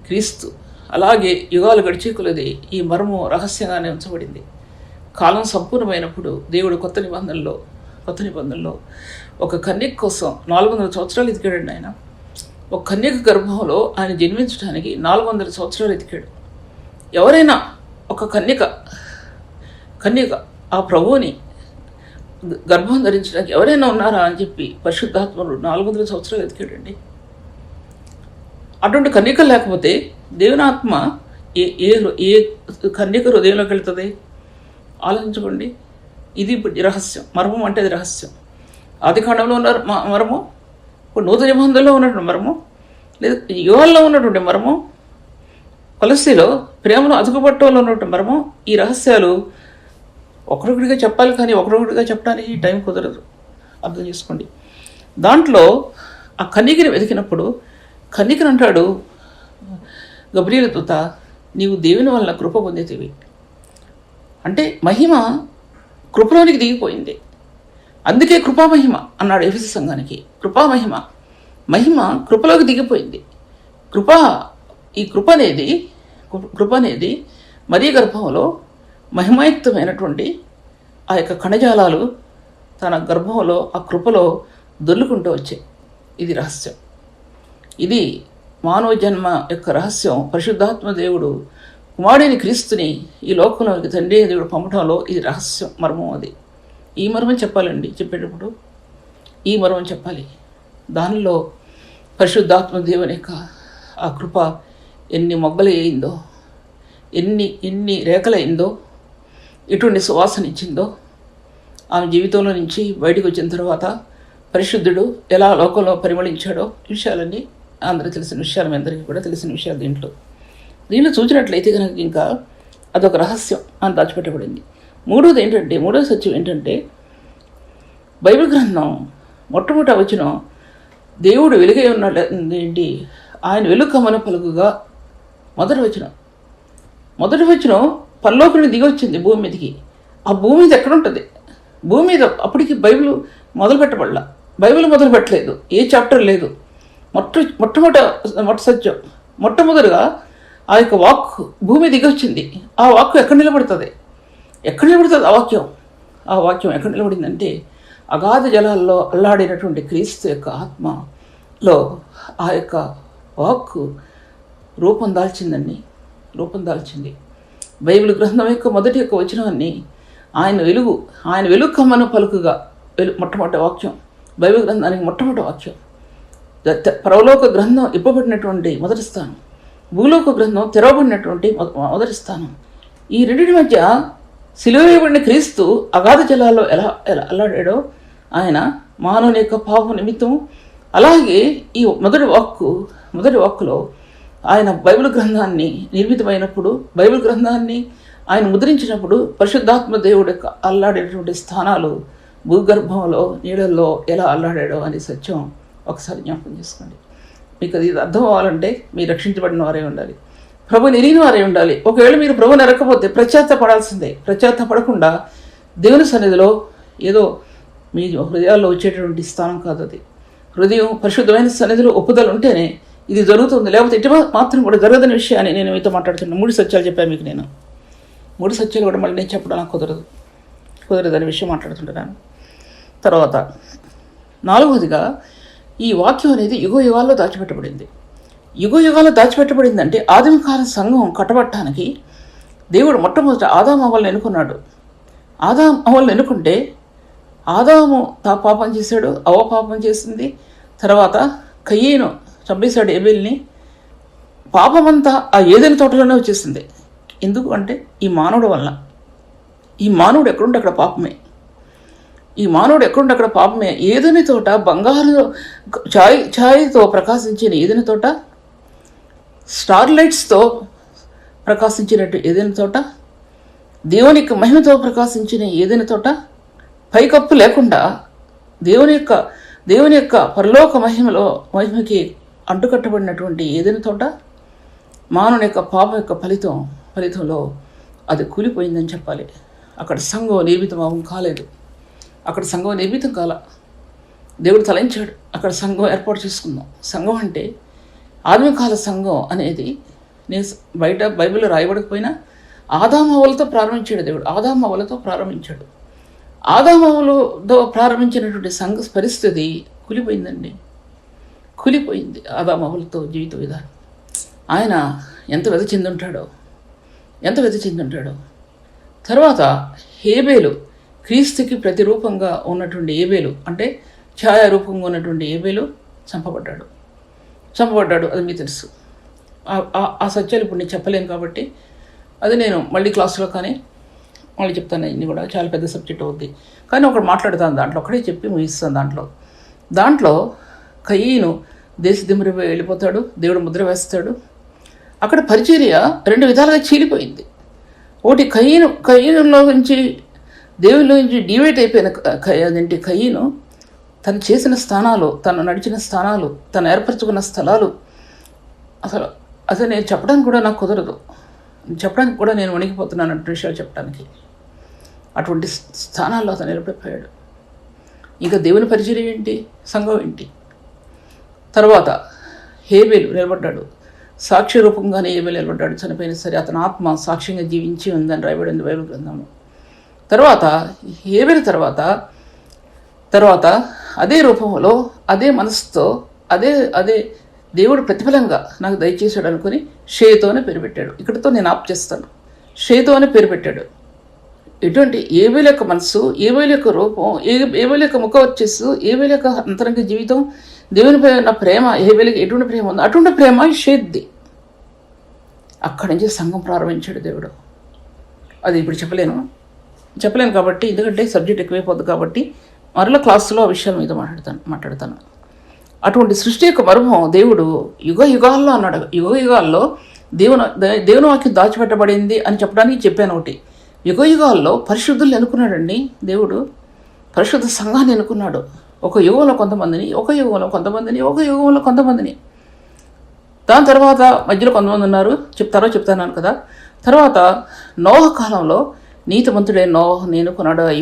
క్రీస్తు, అలాగే యుగాలు గడిచే కొలది ఈ మర్మం రహస్యంగానే ఉంచబడింది. కాలం సంపూర్ణమైనప్పుడు దేవుడు కొత్త నిబంధనలో ఒక కన్యక కోసం 400 సంవత్సరాలు ఎతికాడండి ఆయన. ఒక కన్యక గర్భంలో ఆయన జన్మించడానికి 400 సంవత్సరాలు ఎతికాడు. ఎవరైనా ఒక కన్యక ఆ ప్రభువుని గర్భం ధరించడానికి ఎవరైనా ఉన్నారా అని చెప్పి పరిశుద్ధాత్మను 400 సంవత్సరాలు ఎతికాడండి. అటువంటి కన్యక లేకపోతే దేవుని ఆత్మ ఏ కన్యక హృదయంలోకి వెళ్తుంది? ఆలోచించుకోండి. ఇది రహస్యం. మర్మం అంటే అది రహస్యం. ఆది కాండంలో ఉన్న మర్మం, ఇప్పుడు నూతన నిబంధనలో ఉన్నటువంటి మర్మం, లేదా యుగాల్లో ఉన్నటువంటి మర్మం, కొలస్సీలో ప్రేమను అతుకుపట్టడంలో ఉన్నటువంటి మర్మం. ఈ రహస్యాలు ఒకరొకటిగా చెప్పాలి, కానీ ఒకరొకటిగా చెప్పడానికి టైం కుదరదు. అర్థం చేసుకోండి. దాంట్లో ఆ కన్యకని వెతికినప్పుడు కన్యకని అంటాడు గబ్రియలు దూత, నీవు దేవుని వలన కృప పొందితివి. అంటే మహిమ కృపలోనికి దిగిపోయింది. అందుకే కృపామహిమ అన్నాడు ఎఫెసీ సంఘానికి. మహిమ కృపలోకి దిగిపోయింది. ఈ కృప అనేది మరీ గర్భంలో మహిమాయుక్తమైనటువంటి ఆ యొక్క కణజాలాలు తన గర్భంలో ఆ కృపలో దొర్లుకుంటూ వచ్చాయి. ఇది రహస్యం. ఇది మానవ జన్మ యొక్క రహస్యం. పరిశుద్ధాత్మ దేవుడు కుమారుడైన క్రీస్తుని ఈ లోకంలోకి తండ్రి దేవుడు పంపడంలో ఇది రహస్యం, మర్మం. అది ఈ మర్మం చెప్పాలండి. చెప్పేటప్పుడు ఈ మర్మం చెప్పాలి. దానిలో పరిశుద్ధాత్మ దేవుని యొక్క ఆ కృప ఎన్ని మొగ్గలు వేయిందో, ఎన్ని రేఖలైందో, ఎటువంటి సువాసన ఇచ్చిందో, ఆమె జీవితంలో నుంచి బయటకు వచ్చిన తర్వాత పరిశుద్ధుడు ఎలా లోకంలో పరిమళించాడో ఈ విషయాలన్నీ అందరికీ తెలిసిన విషయాలు, మీ అందరికీ కూడా తెలిసిన విషయాలు. దీంట్లో చూసినట్లయితే కనుక ఇంకా అదొక రహస్యం అని దాచిపెట్టబడింది. మూడో సత్యం ఏంటంటే బైబిల్ గ్రంథం మొట్టమొదట వచనం దేవుడు వెలుగై ఉన్నాడు ఏంటి, ఆయన వెలుకమ్మన పలుకుగా మొదటి వచనం పరలోకం దిగి వచ్చింది భూమి మీదకి. ఆ భూమి మీద ఎక్కడ ఉంటుంది? భూమి మీద అప్పటికి బైబిల్ మొదలు పెట్టలేదు, ఏ చాప్టర్ లేదు. మొట్టమొదటి సత్యం, మొట్టమొదటిగా ఆ యొక్క వాక్ భూమి దిగి వచ్చింది. ఆ వాక్కు ఎక్కడ నిలబడుతుంది? ఆ వాక్యం ఎక్కడ నిలబడిందంటే అగాధ జలాల్లో అల్లాడినటువంటి క్రీస్తు యొక్క ఆత్మలో ఆ యొక్క వాక్కు రూపం దాల్చింది. బైబిల్ గ్రంథం యొక్క మొదటి యొక్క వచనాన్ని ఆయన వెలుగు కమ్మను పలుకుగా మొట్టమొదటి వాక్యం, బైబిల్ గ్రంథానికి మొట్టమొదటి వాక్యం. పరలోక గ్రంథం ఇవ్వబడినటువంటి మొదటి స్థానం, భూలోక గ్రంథం తెరవబడినటువంటి మొదటి స్థానం. ఈ రెండింటి మధ్య సిలువ వేయబడిన క్రీస్తు అగాధ జలాల్లో ఎలా అల్లాడాడో ఆయన మానవుని యొక్క పాపం నిమిత్తం, అలాగే ఈ మొదటి వాక్కులో ఆయన బైబిల్ గ్రంథాన్ని నిర్మితమైనప్పుడు, బైబిల్ గ్రంథాన్ని ఆయన ముద్రించినప్పుడు పరిశుద్ధాత్మ దేవుడు యొక్క అల్లాడేటువంటి స్థానాలు భూగర్భంలో నీళ్ళల్లో ఎలా అల్లాడాడో అనే సత్యం ఒకసారి జ్ఞాపకం చేసుకోండి. మీకు అది అర్థం అవ్వాలంటే మీరు రక్షించబడిన వారే ఉండాలి, ప్రభు ఎరిగిన వారే ఉండాలి. ఒకవేళ మీరు ప్రభుని ఎరగకపోతే పడాల్సిందే. పడకుండా దేవుని సన్నిధిలో ఏదో మీ హృదయాల్లో వచ్చేటటువంటి స్థానం కాదు అది. హృదయం పరిశుద్ధమైన సన్నిధిలో ఒప్పుదల ఉంటేనే ఇది జరుగుతుంది, లేకపోతే ఇటు మాత్రం కూడా జరగదని విషయాన్ని నేను మీతో మాట్లాడుతున్నాను. 3 సత్యాలు చెప్పాను మీకు. నేను 3 సత్యాలు కూడా మళ్ళీ నేను చెప్పడం నాకు కుదరదని విషయం మాట్లాడుతుంటున్నాను. తర్వాత 4వదిగా ఈ వాక్యం అనేది యుగాల్లో దాచిపెట్టబడింది. యుగాల్లో దాచిపెట్టబడిందంటే ఆదిమకాల సంఘం కట్టబట్టడానికి దేవుడు మొట్టమొదట ఆదాము అవ్వలను ఎన్నుకున్నాడు. ఆదాము అవ్వలను ఎన్నుకుంటే ఆదాము పాపం చేశాడు, అవ్వ పాపం చేసింది. తర్వాత కయ్యేను చంపేశాడు ఏబేల్ని. పాపమంతా ఆ ఏదైనా తోటలోనే వచ్చేసింది. ఎందుకు అంటే ఈ మానవుడు వల్ల. ఈ మానవుడు ఎక్కడుంటే అక్కడ పాపమే. ఏదైనా తోట బంగారు ఛాయతో ప్రకాశించిన ఏదైనా తోట, స్టార్ లైట్స్తో ప్రకాశించినట్టు ఏదైనా తోట, దేవుని యొక్క మహిమతో ప్రకాశించిన ఏదైనా తోట, పైకప్పు లేకుండా దేవుని యొక్క పరలోక మహిమకి అంటుకట్టబడినటువంటి ఏదైనా తోట, మానవుని యొక్క పాపం యొక్క ఫలితంలో అది కూలిపోయిందని చెప్పాలి. అక్కడ సంఘం నిర్మితం కాలేదు. దేవుడు తలంచాడు, అక్కడ సంఘం ఏర్పాటు చేసుకుందాం. సంఘం అంటే ఆదిమకాల సంఘం అనేది నేను బయట బైబిల్లో రాయబడకపోయినా ఆదాము అవ్వలతో ప్రారంభించాడు దేవుడు. ఆదాము అవ్వలతో ప్రారంభించినటువంటి సంఘ పరిస్థితి కూలిపోయింది ఆదాము అవ్వలతో జీవిత విధానం. ఆయన ఎంత వ్యధ చెందుంటాడో. తర్వాత హేబేలు, క్రీస్తుకి ప్రతిరూపంగా ఉన్నటువంటి ఏబేలు, అంటే ఛాయారూపంగా ఉన్నటువంటి ఏబేలు చంపబడ్డాడు. అది మీకు తెలుసు. ఆ సత్యాలు ఇప్పుడు నేను చెప్పలేను కాబట్టి అది నేను మళ్ళీ క్లాసులో కానీ మళ్ళీ చెప్తాను. ఇన్ని కూడా చాలా పెద్ద సబ్జెక్ట్ అవుద్ది, కానీ ఒకటి మాట్లాడుతాను దాంట్లో, ఒకటే చెప్పి ముగిస్తాను. దాంట్లో కయ్యను దేశదిమ్మరిపోయి వెళ్ళిపోతాడు, దేవుడు ముద్ర వేస్తాడు. అక్కడ పరిచర్య 2 విధాలుగా చీలిపోయింది. ఒకటి కయ్యనులో నుంచి దేవునిలో నుంచి డివైట్ అయిపోయిన అదేంటి కయ్యను తను చేసిన స్థానాలు, తను నడిచిన స్థానాలు, తను ఏర్పరచుకున్న స్థలాలు అసలు నేను చెప్పడానికి కూడా నాకు కుదరదు. చెప్పడానికి కూడా నేను వణికిపోతున్నాను అటువంటి విషయాలు చెప్పడానికి. అటువంటి స్థానాల్లో అతను నిలబడిపోయాడు. ఇంకా దేవుని పరిచర్య ఏంటి, సంఘం ఏంటి? తర్వాత హేబేలు నిలబడ్డాడు, సాక్షి రూపంగానే హేబేలు నిలబడ్డాడు. చనిపోయిన సరే అతని ఆత్మ సాక్ష్యంగా జీవించి ఉందని రాయబడింది బైబిల్ గ్రంథంలో. తర్వాత హేబేలు తర్వాత అదే రూపంలో, అదే మనసుతో, అదే దేవుడు ప్రతిఫలంగా నాకు దయచేశాడు అనుకుని షేతు అని పేరు పెట్టాడు. ఇక్కడితో నేను ఆప్ చేస్తాను. షేతు అని పేరు పెట్టాడు. ఎటువంటి ఏబేలు యొక్క మనసు, ఏబేలు యొక్క రూపం, ఏబేలు యొక్క ముఖ వచ్చేసు, ఏబేలు యొక్క అంతరంగ జీవితం, దేవునిపై ఉన్న ప్రేమ, ఏబేలుకి ఎటువంటి ప్రేమ ఉందో అటువంటి ప్రేమ షేత్ది. అక్కడి నుంచి సంఘం ప్రారంభించాడు దేవుడు. అది ఇప్పుడు చెప్పలేను కాబట్టి, ఎందుకంటే సబ్జెక్ట్ ఎక్కువైపోద్ది కాబట్టి మరల క్లాసులో ఆ విషయాల మీద మాట్లాడతాను. అటువంటి సృష్టి యొక్క మర్మం దేవుడు యుగాల్లో అన్నాడు. యుగాల్లో దేవుని వాక్యం దాచిపెట్టబడింది అని చెప్పడానికి చెప్పాను. ఒకటి, యుగాల్లో పరిశుద్ధుల్ని ఎన్నుకున్నాడండి దేవుడు. పరిశుద్ధ సంఘాన్ని ఎన్నుకున్నాడు. ఒక యుగంలో కొంతమందిని, ఒక యుగంలో కొంతమందిని. దాని తర్వాత మధ్యలో కొంతమంది ఉన్నారు, చెప్తాను కదా. తర్వాత నోహ కాలంలో నీతిమంతుడైన నోహను ఎన్నుకున్నాడు. ఆ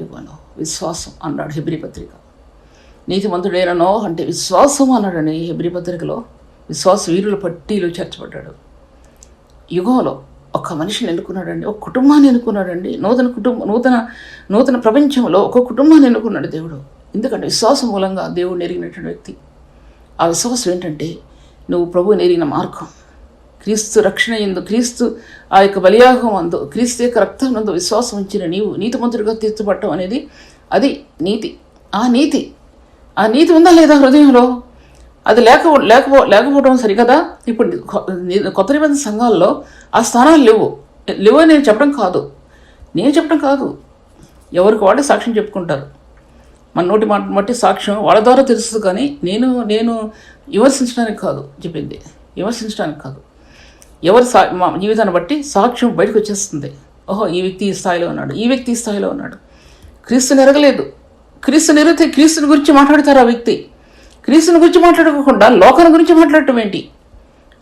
యుగంలో విశ్వాసం అన్నాడు హెబ్రీ పత్రిక. నీతిమంతుడైన నోహ అంటే విశ్వాసం అన్నాడని హెబ్రీ పత్రికలో. విశ్వాస వీరుల పట్టీలో చేర్చబడ్డాడు. యుగంలో ఒక మనిషిని ఎన్నుకున్నాడండి, ఒక కుటుంబాన్ని ఎన్నుకున్నాడండి. నూతన ప్రపంచంలో ఒక కుటుంబాన్ని ఎన్నుకున్నాడు దేవుడు. ఎందుకంటే విశ్వాసం మూలంగా దేవుడు ఎరిగినటువంటి వ్యక్తి. ఆ విశ్వాసం ఏంటంటే నువ్వు ప్రభువుని ఎరిగిన మార్గం, క్రీస్తు రక్షణ ఎందు, క్రీస్తు ఆ యొక్క బలియాగం అందు, క్రీస్తు యొక్క రక్తం నందు విశ్వాసం ఉంచిన నీవు నీతిమంతుడిగా తీర్చబడటం అనేది అది నీతి. ఆ నీతి ఉందా లేదా హృదయంలో? అది లేకపోవడం సరికదా. ఇప్పుడు కొత్త నిబంధన సంఘాల్లో ఆ స్థానాలు లేవు నేను చెప్పడం కాదు. ఎవరికి వాళ్ళే సాక్ష్యం చెప్పుకుంటారు. మన నోటి మాట బట్టి సాక్ష్యం వాళ్ళ ద్వారా తెలుస్తుంది. కానీ నేను విమర్శించడానికి కాదు చెప్పింది, ఎవరి జీవితాన్ని బట్టి సాక్ష్యం బయటకు వచ్చేస్తుంది. ఓహో, ఈ వ్యక్తి ఈ స్థాయిలో ఉన్నాడు, క్రీస్తుని ఎరగలేదు. క్రీస్తుని ఎరిగితే క్రీస్తుని గురించి మాట్లాడతారు. ఆ వ్యక్తి క్రీస్తుని గురించి మాట్లాడుకోకుండా లోకం గురించి మాట్లాడటం ఏంటి?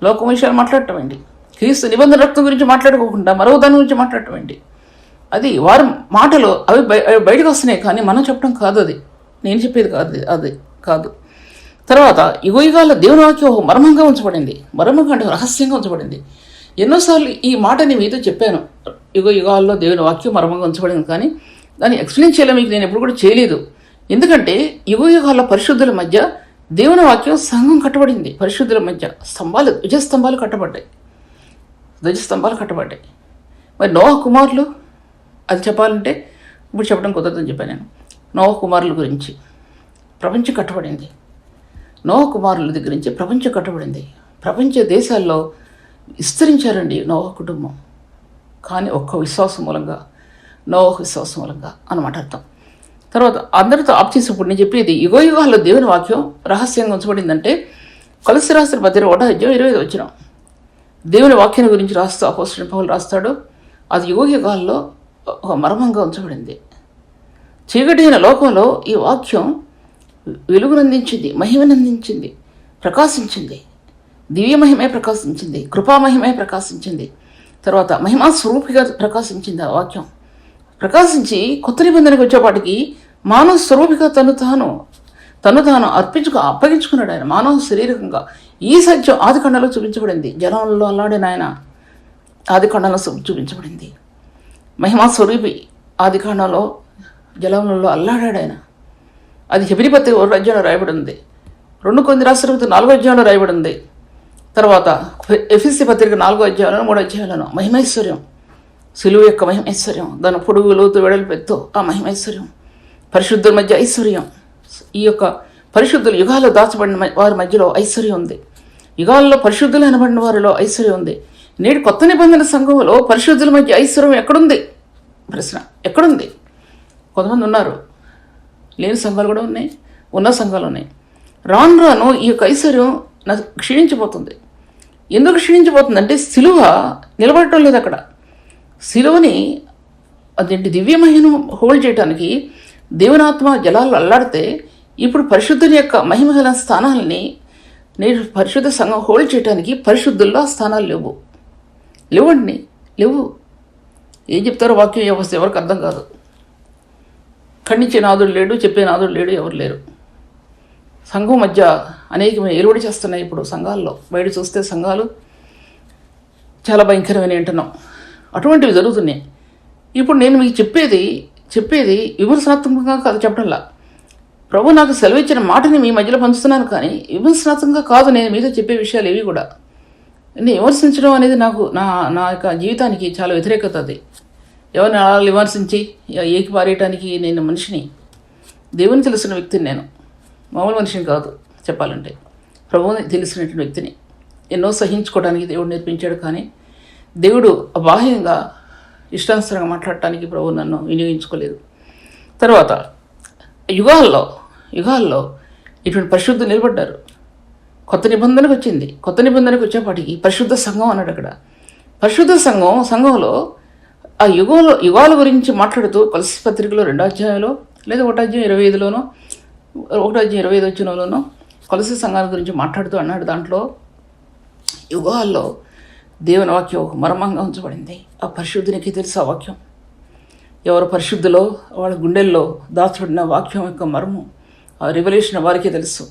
లోకం విషయాలు మాట్లాడటం ఏంటి? క్రీస్తు నిబంధన రక్తం గురించి మాట్లాడుకోకుండా మరో దాని గురించి మాట్లాడటం ఏంటి? అది వారి మాటలు అవి బయటకు వస్తున్నాయి, కానీ మనం చెప్పడం కాదు. అది నేను చెప్పేది కాదు. తర్వాత యుగాల్లో దేవుని వాక్యం మర్మంగా ఉంచబడింది. మర్మంగా అంటే రహస్యంగా ఉంచబడింది. ఎన్నోసార్లు ఈ మాటని మీతో చెప్పాను. యుగాల్లో దేవుని వాక్యం మర్మంగా ఉంచబడింది, కానీ దాన్ని ఎక్స్ప్లెయిన్ చేయలేము. మీకు నేను ఎప్పుడు కూడా చేయలేదు. ఎందుకంటే యుగాల పరిశుద్ధుల మధ్య దేవుని వాక్యం సంఘం కట్టబడింది. పరిశుద్ధుల మధ్య ధ్వజస్తంభాలు కట్టబడ్డాయి. మరి నోహ కుమారులు, అది చెప్పాలంటే ఇప్పుడు చెప్పడం కుదరదని చెప్పాను నేను. నోహ కుమారుల గురించి ప్రపంచం కట్టబడింది. నోహ కుమారుల దగ్గర నుంచి ప్రపంచం కట్టబడింది. ప్రపంచ దేశాల్లో విస్తరించారండి నోహ కుటుంబం. కానీ ఒక్క విశ్వాసం మూలంగా, నోహ విశ్వాసం మూలంగా అన్నమాట అర్థం. తర్వాత అందరితో ఆప్ చేసినప్పుడు నేను చెప్పేది యుగాల్లో దేవుని వాక్యం రహస్యంగా ఉంచబడిందంటే కొలస్సీ రాసిన పత్రిక 1:25 దేవుని వాక్యాన్ని గురించి రాస్తూ అపోస్తలుడైన పౌలు రాస్తాడు. అది యుగాల్లో ఒక మర్మంగా ఉంచబడింది. చీకటైన లోకంలో ఈ వాక్యం వెలుగునందించింది, మహిమనందించింది, ప్రకాశించింది. దివ్య మహిమే ప్రకాశించింది, కృపామహిమే ప్రకాశించింది. తర్వాత మహిమా స్వరూపిగా ప్రకాశించింది. ఆ వాక్యం ప్రకాశించి కొత్త నిబంధనకు వచ్చేపాటికి మానవ స్వరూపిగా తను తాను అప్పగించుకున్నాడు ఆయన మానవ శరీరకంగా. ఈ సత్యం ఆది కాండంలో చూపించబడింది. జలంలో అల్లాడిన ఆయన ఆది కాండంలో చూపించబడింది. మహిమా స్వరూపి ఆది కాండంలో జలంలో అల్లాడాడు ఆయన. అది హెబ్రీ పత్రిక 1 అధ్యాయంలో రాయబడి ఉంది. 2 కొరింథీ రాసిన 4వ అధ్యాయంలో రాయబడి ఉంది. తర్వాత ఎఫెసీ పత్రిక 4వ అధ్యాయంలో 3వ అధ్యాయంలో మహిమైశ్వర్యం, సిలువ యొక్క మహిమైశ్వర్యం, దాని పొడుగు లోతు వెడల్పు ఎత్తు ఆ మహిమైశ్వర్యం, పరిశుద్ధుల మధ్య ఐశ్వర్యం. ఈ యొక్క పరిశుద్ధులు యుగాల్లో దాచబడిన వారి మధ్యలో ఐశ్వర్యం ఉంది. యుగాల్లో పరిశుద్ధులు అనబడిన వారిలో ఐశ్వర్యం ఉంది. నేడు కొత్త నిబంధన సంఘంలో పరిశుద్ధుల మధ్య ఐశ్వర్యం ఎక్కడుంది? ప్రశ్న ఎక్కడుంది? కొంతమంది ఉన్నారు, లేని సంఘాలు కూడా ఉన్నాయి, ఉన్న సంఘాలు ఉన్నాయి. రాను ఈ యొక్క ఐశ్వర్యం క్షీణించిపోతుంది. ఎందుకు క్షీణించిపోతుందంటే సిలువ నిలబడటం లేదు అక్కడ. సిలువని అదేంటి దివ్యమహిమను హోల్డ్ చేయడానికి దేవునాత్మ జలాల్లో అల్లాడితే ఇప్పుడు పరిశుద్ధుని యొక్క మహిమ గల స్థానాలని నేడు పరిశుద్ధ సంఘం హోల్డ్ చేయడానికి పరిశుద్ధుల్లో స్థానాలు లేవు. ఏం చెప్తారో వాక్యం ఎవరికి అర్థం కాదు. ఖండించే నాదుడు లేడు, చెప్పే నాదుడు లేడు, ఎవరు లేరు. సంఘం మధ్య అనేకమైన ఎలువడి చేస్తున్నాయి ఇప్పుడు సంఘాల్లో. బయట చూస్తే సంఘాలు చాలా భయంకరమైన వింటున్నాం. అటువంటివి జరుగుతున్నాయి. ఇప్పుడు నేను మీకు చెప్పేది విమర్శనాత్మకంగా కాదు చెప్పడంలా. ప్రభు నాకు సెలవిచ్చిన మాటని మీ మధ్యలో పంచుతున్నాను, కానీ విమర్శనాత్మకంగా కాదు నేను మీతో చెప్పే విషయాలు ఏవి కూడా. నేను విమర్శించడం అనేది నా యొక్క జీవితానికి చాలా వ్యతిరేకత. అది ఎవరిని అలా విమర్శించి ఏకి పారేయటానికి నేను మనిషిని, దేవుని తెలిసిన వ్యక్తిని, నేను మామూలు మనిషిని కాదు చెప్పాలంటే. ప్రభువుని తెలిసినటువంటి వ్యక్తిని. ఎన్నో సహించుకోవడానికి దేవుడు నేర్పించాడు, కానీ దేవుడు బాహ్యంగా ఇష్టానుసారంగా మాట్లాడటానికి ప్రభువు నన్ను వినియోగించుకోలేదు. తర్వాత యుగాల్లో ఇటువంటి పరిశుద్ధులు నిలబడ్డారు. కొత్త నిబంధనకు వచ్చింది. కొత్త నిబంధనకు వచ్చేపాటికి పరిశుద్ధ సంఘం అన్నాడు. అక్కడ పరిశుద్ధ సంఘంలో ఆ యుగాల గురించి మాట్లాడుతూ కొలస్సీ పత్రికలో 2వ అధ్యాయంలో లేదా 1వ అధ్యాయం 25లోనో 1వ అధ్యాయం 25 వచనంలోనో కొలస్సీ సంఘాల గురించి మాట్లాడుతూ అన్నాడు. దాంట్లో యుగాల్లో దేవుని వాక్యం ఒక మర్మంగా ఉంచబడింది. ఆ పరిశుద్ధునికి తెలుసు ఆ వాక్యం. ఎవరు పరిశుద్ధులో వాళ్ళ గుండెల్లో దాచబడిన వాక్యం యొక్క మర్మం, ఆ రివల్యూషన్ వారికే తెలుసు.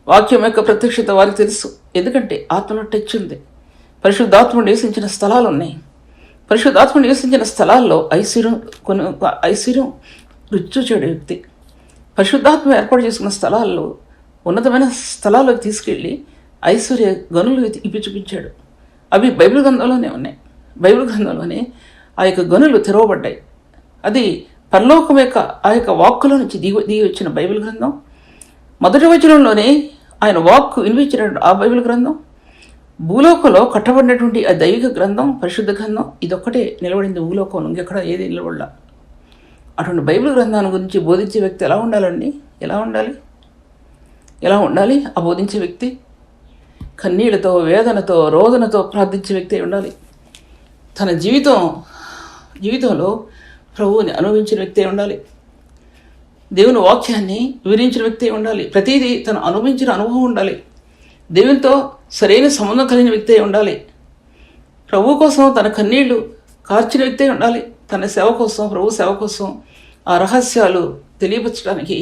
వాక్యం యొక్క ప్రత్యక్షత వారికి తెలుసు. ఎందుకంటే ఆత్మలో టచ్ ఉంది. పరిశుద్ధాత్మ నివసించిన స్థలాలు ఉన్నాయి. పరిశుద్ధాత్మ నివసించిన స్థలాల్లో ఐశ్వర్యం రుచి చూచాడు వ్యక్తి. పరిశుద్ధాత్మ ఏర్పాటు చేసుకున్న స్థలాల్లో ఉన్నతమైన స్థలాల్లోకి తీసుకెళ్ళి ఐశ్వర్య గనులు ఇప్పి చూపించాడు. అవి బైబిల్ గ్రంథంలోనే ఉన్నాయి. బైబిల్ గ్రంథంలోనే ఆ యొక్క గనులు తెరవబడ్డాయి. అది పరలోకం యొక్క ఆ యొక్క వాక్కులో నుంచి దిగి వచ్చిన బైబిల్ గ్రంథం. మొదటి వచనంలోనే ఆయన వాక్కు వినిపించిన ఆ బైబిల్ గ్రంథం, భూలోకంలో కట్టబడినటువంటి ఆ దైవిక గ్రంథం, పరిశుద్ధ గ్రంథం, ఇదొక్కటే నిలబడింది భూలోకంలో. ఇంకెక్కడ ఏది నిలబడలా. అటువంటి బైబిల్ గ్రంథాన్ని గురించి బోధించే వ్యక్తి ఎలా ఉండాలండి? ఎలా ఉండాలి? ఆ బోధించే వ్యక్తి కన్నీళ్లతో, వేదనతో, రోదనతో ప్రార్థించే వ్యక్తి ఉండాలి. తన జీవితంలో ప్రభువుని అనుభవించిన వ్యక్తి ఉండాలి. దేవుని వాక్యాన్ని వివరించిన వ్యక్తి ఉండాలి. ప్రతిదీ తను అనుభవించిన అనుభవం ఉండాలి. దేవునితో సరైన సంబంధం కలిగిన వ్యక్తి ఉండాలి. ప్రభు కోసం తన కన్నీళ్లు కార్చిన వ్యక్తి ఉండాలి. తన సేవ కోసం, ప్రభు సేవ కోసం ఆ రహస్యాలు తెలియపరచడానికి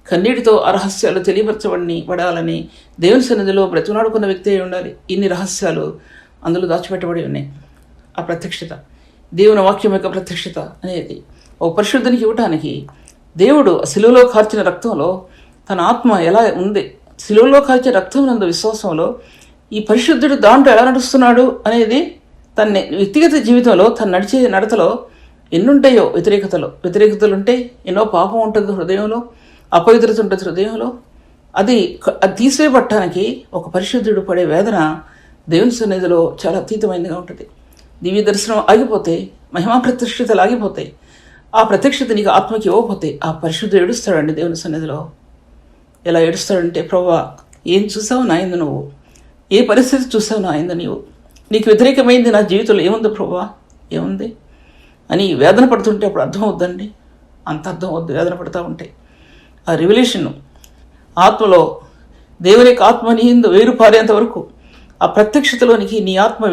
కన్నీటితో ఆ రహస్యాలు తెలియపరచబడాలని దేవుని సన్నిధిలో బ్రతిమలాడుకున్న వ్యక్తి ఉండాలి. ఇన్ని రహస్యాలు అందులో దాచిపెట్టబడి ఉన్నాయి. ఆ ప్రత్యక్షత, దేవుని వాక్యం యొక్క ప్రత్యక్షత అనేది ఒక పరిశుద్ధునికి ఇవ్వటానికి దేవుడు శిలువలో కార్చిన రక్తంలో తన ఆత్మ ఎలా ఉంది, శిలువలో కార్చిన రక్తం నందు విశ్వాసంలో ఈ పరిశుద్ధుడు దాంట్లో ఎలా నడుస్తున్నాడు అనేది తన వ్యక్తిగత జీవితంలో తను నడిచే నడతలో ఎన్నుంటాయో వ్యతిరేకతలు ఉంటాయి. ఎన్నో పాపం ఉంటుంది హృదయంలో, అపవిత్రత ఉంటుంది హృదయంలో. అది తీసివేయబట్టడానికి ఒక పరిశుద్ధుడు పడే వేదన దేవుని సన్నిధిలో చాలా అతీతమైనదిగా ఉంటుంది. దివ్య దర్శనం ఆగిపోతే, మహిమా ప్రత్యక్షతలు ఆగిపోతాయి. ఆ ప్రత్యక్షత నీకు ఆత్మకి ఇవ్వకపోతే ఆ పరిశుద్ధుడు ఏడుస్తాడండి దేవుని సన్నిధిలో. ఎలా ఏడుస్తాడంటే, ప్రభువా ఏం చూసావు నా యందు నువ్వు, ఏ పరిస్థితి చూసావు నా యందు నీవు, నీకు వ్యతిరేకమైంది నా జీవితంలో ఏముంది ప్రభువా, ఏముంది అని వేదన పడుతుంటే అప్పుడు అర్థం అవుద్దండి. అంత అర్థం అవుద్దు వేదన పడుతూ ఉంటాయి. ఆ రివల్యూషన్ ఆత్మలో దేవుని యొక్క ఆత్మ నీ యందు వేరుపారేంత వరకు, ఆ ప్రత్యక్షతలోనికి నీ ఆత్మ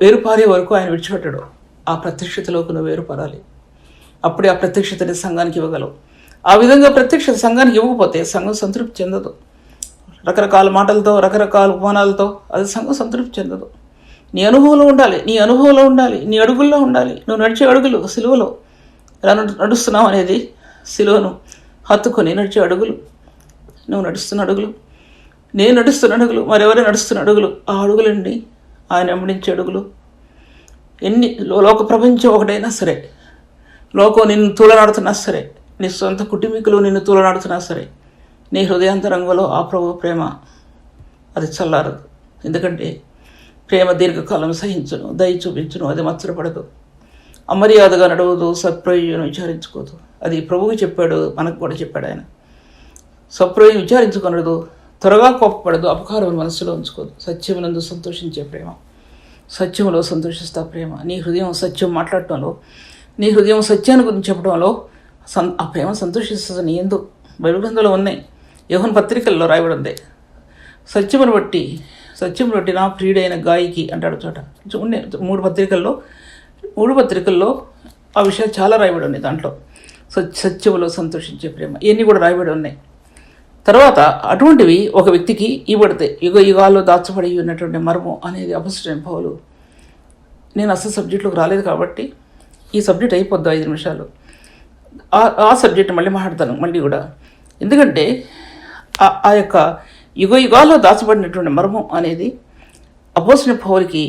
వేరుపారే వరకు ఆయన విడిచిపెట్టాడు. ఆ ప్రత్యక్షతలోకి నువ్వు వేరుపారాలి. అప్పుడే ఆ ప్రత్యక్షతని సంఘానికి ఇవ్వగలవు. ఆ విధంగా ప్రత్యక్షత సంఘానికి ఇవ్వకపోతే సంఘం సంతృప్తి చెందదు. రకరకాల మాటలతో, రకరకాల ఉపమానాలతో అది సంఘం సంతృప్తి చెందదు. నీ అనుభవంలో ఉండాలి, నీ అడుగుల్లో ఉండాలి. నువ్వు నడిచే అడుగులు సిలువలో ఎలా నడుస్తున్నావు అనేది, సిలువను హత్తుకొని నడిచే అడుగులు, నువ్వు నడుస్తున్న అడుగులు, నేను నడుస్తున్న అడుగులు, మరెవరు నడుస్తున్న అడుగులు, ఆ అడుగులండి ఆయన వెంబడించే అడుగులు. ఎన్ని లోక ప్రపంచం ఒకటైనా సరే, లోకం నిన్ను తూలనాడుతున్నా సరే, నీ సొంత కుటుంబీకులు నిన్ను తూలనాడుతున్నా సరే, నీ హృదయాంతరంగంలో ఆ ప్రభు ప్రేమ అది చల్లారదు. ఎందుకంటే ప్రేమ దీర్ఘకాలం సహించును, దయ చూపించును, అది మత్సరపడదు, అమర్యాదగా నడవదు, సత్ప్రయోజనం విచారించుకోదు. అది ప్రభువుకి చెప్పాడు, మనకు కూడా చెప్పాడు ఆయన. సత్ప్రయోజనం విచారించుకొనదు, త్వరగా కోపపడదు, అపకారం మనసులో ఉంచుకోదు. సత్యమునందు సంతోషించే ప్రేమ, సత్యములో సంతోషిస్తా ప్రేమ. నీ హృదయం సత్యం మాట్లాడటంలో, నీ హృదయం సత్యాన్ని గురించి చెప్పడంలో ఆ ప్రేమ సంతోషిస్తుంది. నీ ఎందు బైబిల్ గ్రంథంలో ఉన్నాయి, యోహాను పత్రికల్లో రాయబడి ఉంది. సత్యమును బట్టి నా ప్రియుడైన గాయకి అంటాడు చోట. మూడు పత్రికల్లో ఆ విషయాలు చాలా రాయబడి ఉన్నాయి. దాంట్లో సత్యములో సంతోషించే ప్రేమ ఇవన్నీ కూడా రాయబడి ఉన్నాయి. తర్వాత అటువంటివి ఒక వ్యక్తికి ఇవ్వబడితే యుగాల్లో దాచబడి ఉన్నటువంటి మర్మం అనేది అపొస్తలుడైన పౌలు. నేను అసలు సబ్జెక్టులోకి రాలేదు కాబట్టి ఈ సబ్జెక్ట్ అయిపోద్ది 5 నిమిషాలు. ఆ సబ్జెక్ట్ మళ్ళీ మాట్లాడతాను మళ్ళీ కూడా. ఎందుకంటే ఆ యొక్క యుగాల్లో దాచబడినటువంటి మర్మం అనేది అపొస్తలుడైన పౌలుకి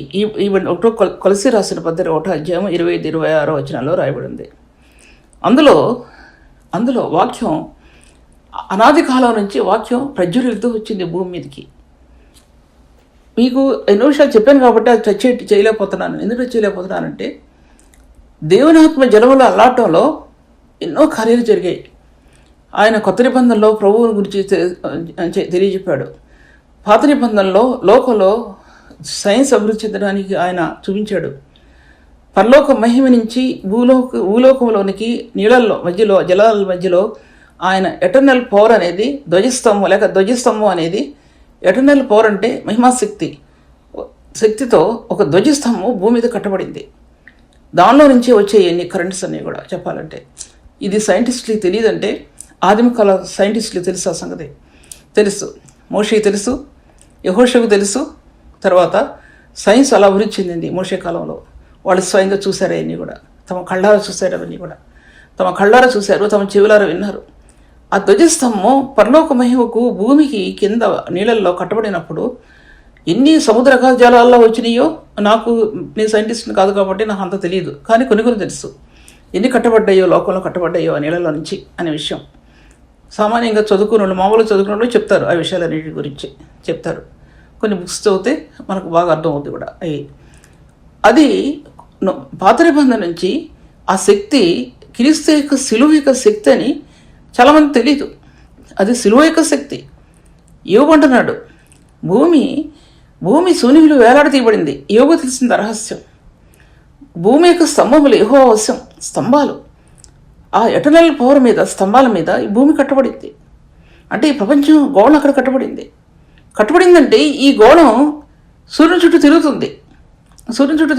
ఒకటో కొలస్సీ రాసిన పత్రిక 1వ అధ్యాయం 25-26 వచనాల్లో రాయబడింది. అందులో వాక్యం అనాది కాలం నుంచి వాక్యం ప్రజ్వలిస్తూ వచ్చింది భూమి మీదకి. మీకు ఎన్నో విషయాలు చెప్పాను కాబట్టి అది చేయలేకపోతున్నాను. ఎందుకు చేయలేకపోతున్నానంటే దేవుని ఆత్మ జలములో అల్లాటంలో ఎన్నో కార్యాలు జరిగాయి. ఆయన కొత్త నిబంధనలో ప్రభువుని గురించి తెలియజెప్పాడు. పాత నిబంధనలో లోకంలో సైన్స్ అభివృద్ధి చెందడానికి ఆయన చూపించాడు. పరలోక మహిమ నుంచి భూలోకంలోనికి నీళ్ళల్లో మధ్యలో జలాల మధ్యలో ఆయన ఎటర్నల్ పవర్ అనేది ధ్వజస్తంభం అనేది ఎటర్నల్ పవర్ అంటే మహిమాశక్తి శక్తితో ఒక ధ్వజస్తంభం భూమి మీద కట్టబడింది. దానిలో నుంచే వచ్చే ఎన్ని కరెంట్స్ అన్నీ కూడా చెప్పాలంటే ఇది సైంటిస్టులకి తెలియదంటే ఆదిమకాల సైంటిస్టులకు తెలుసు. ఆ సంగతి తెలుసు. మోషేకి తెలుసు, యెహోషువకు తెలుసు. తర్వాత సైన్స్ అలా అభివృద్ధి చెందింది మోషే కాలంలో. వాళ్ళు స్వయంగా చూశారు అవన్నీ కూడా, తమ కళ్ళారా చూశారు. అవన్నీ కూడా తమ కళ్ళారా చూశారు, తమ చెవులారా విన్నారు. ఆ ధ్వజస్తంభం పరలోక మహిమకు భూమికి కింద నీళ్ళల్లో కట్టబడినప్పుడు ఎన్ని సముద్ర జలాల్లో వచ్చినాయో నేను సైంటిస్ట్ని కాదు కాబట్టి నాకు అంత తెలియదు, కానీ కొన్ని తెలుసు. ఎన్ని కట్టబడ్డాయో లోకంలో కట్టబడ్డాయో ఆ నీళ్ళలో నుంచి అనే విషయం సామాన్యంగా మామూలుగా చదువుకున్న వాళ్ళు చెప్తారు. ఆ విషయాలన్నిటి గురించి చెప్తారు. కొన్ని బుక్స్ చదివితే మనకు బాగా అర్థం అవుతుంది కూడా. అది పాత నిబంధన నుంచి ఆ శక్తి క్రీస్తు యొక్క శిలువ యొక్క శక్తి అని చాలామంది తెలీదు. అది శిలువ యొక్క శక్తి. యోగంటున్నాడు భూమి శూన్యంలో వేలాడతీయబడింది. యోగ తెలిసింది రహస్యం. భూమి యొక్క స్తంభములు యెహోవా వశం. స్తంభాలు ఆ ఎటర్నల్ పవర్ మీద స్తంభాల మీద ఈ భూమి కట్టబడింది. అంటే ఈ ప్రపంచం గోళం అక్కడ కట్టబడిందంటే ఈ గోళం సూర్యుని చుట్టూ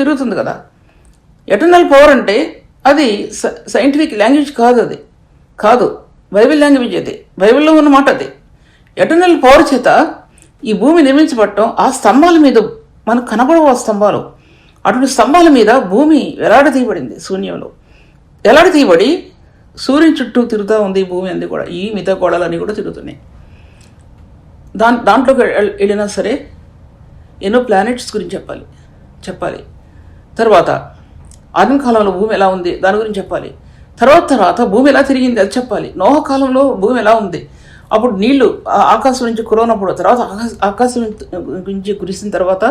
తిరుగుతుంది కదా. ఎటర్నల్ పవర్ అంటే అది సైంటిఫిక్ లాంగ్వేజ్ కాదు, బైబిల్ లాంగ్వేజ్ అది, బైబిల్లో ఉన్న మాట అది. ఎటర్నల్ పవర్ చేత ఈ భూమి నిర్మించబడటం, ఆ స్తంభాల మీద మనకు కనబడవు. ఆ స్తంభాలు అటువంటి స్తంభాల మీద భూమి వేలాడతీయబడింది. శూన్యంలో వేలాడతీయబడి సూర్యుని చుట్టూ తిరుగుతూ ఉంది ఈ భూమి అంది కూడా. ఈ మిగతా గోడలన్నీ కూడా తిరుగుతున్నాయి. దాంట్లోకి వెళ్ళినా సరే ఎన్నో ప్లానెట్స్ గురించి చెప్పాలి. తర్వాత ఆదిమ కాలంలో భూమి ఎలా ఉంది దాని గురించి చెప్పాలి. తర్వాత భూమి ఎలా తిరిగింది అది చెప్పాలి. నోహ కాలంలో భూమి ఎలా ఉంది, అప్పుడు నీళ్లు ఆకాశం నుంచి కురవనప్పుడు, తర్వాత ఆకాశం నుంచి కురిసిన తర్వాత,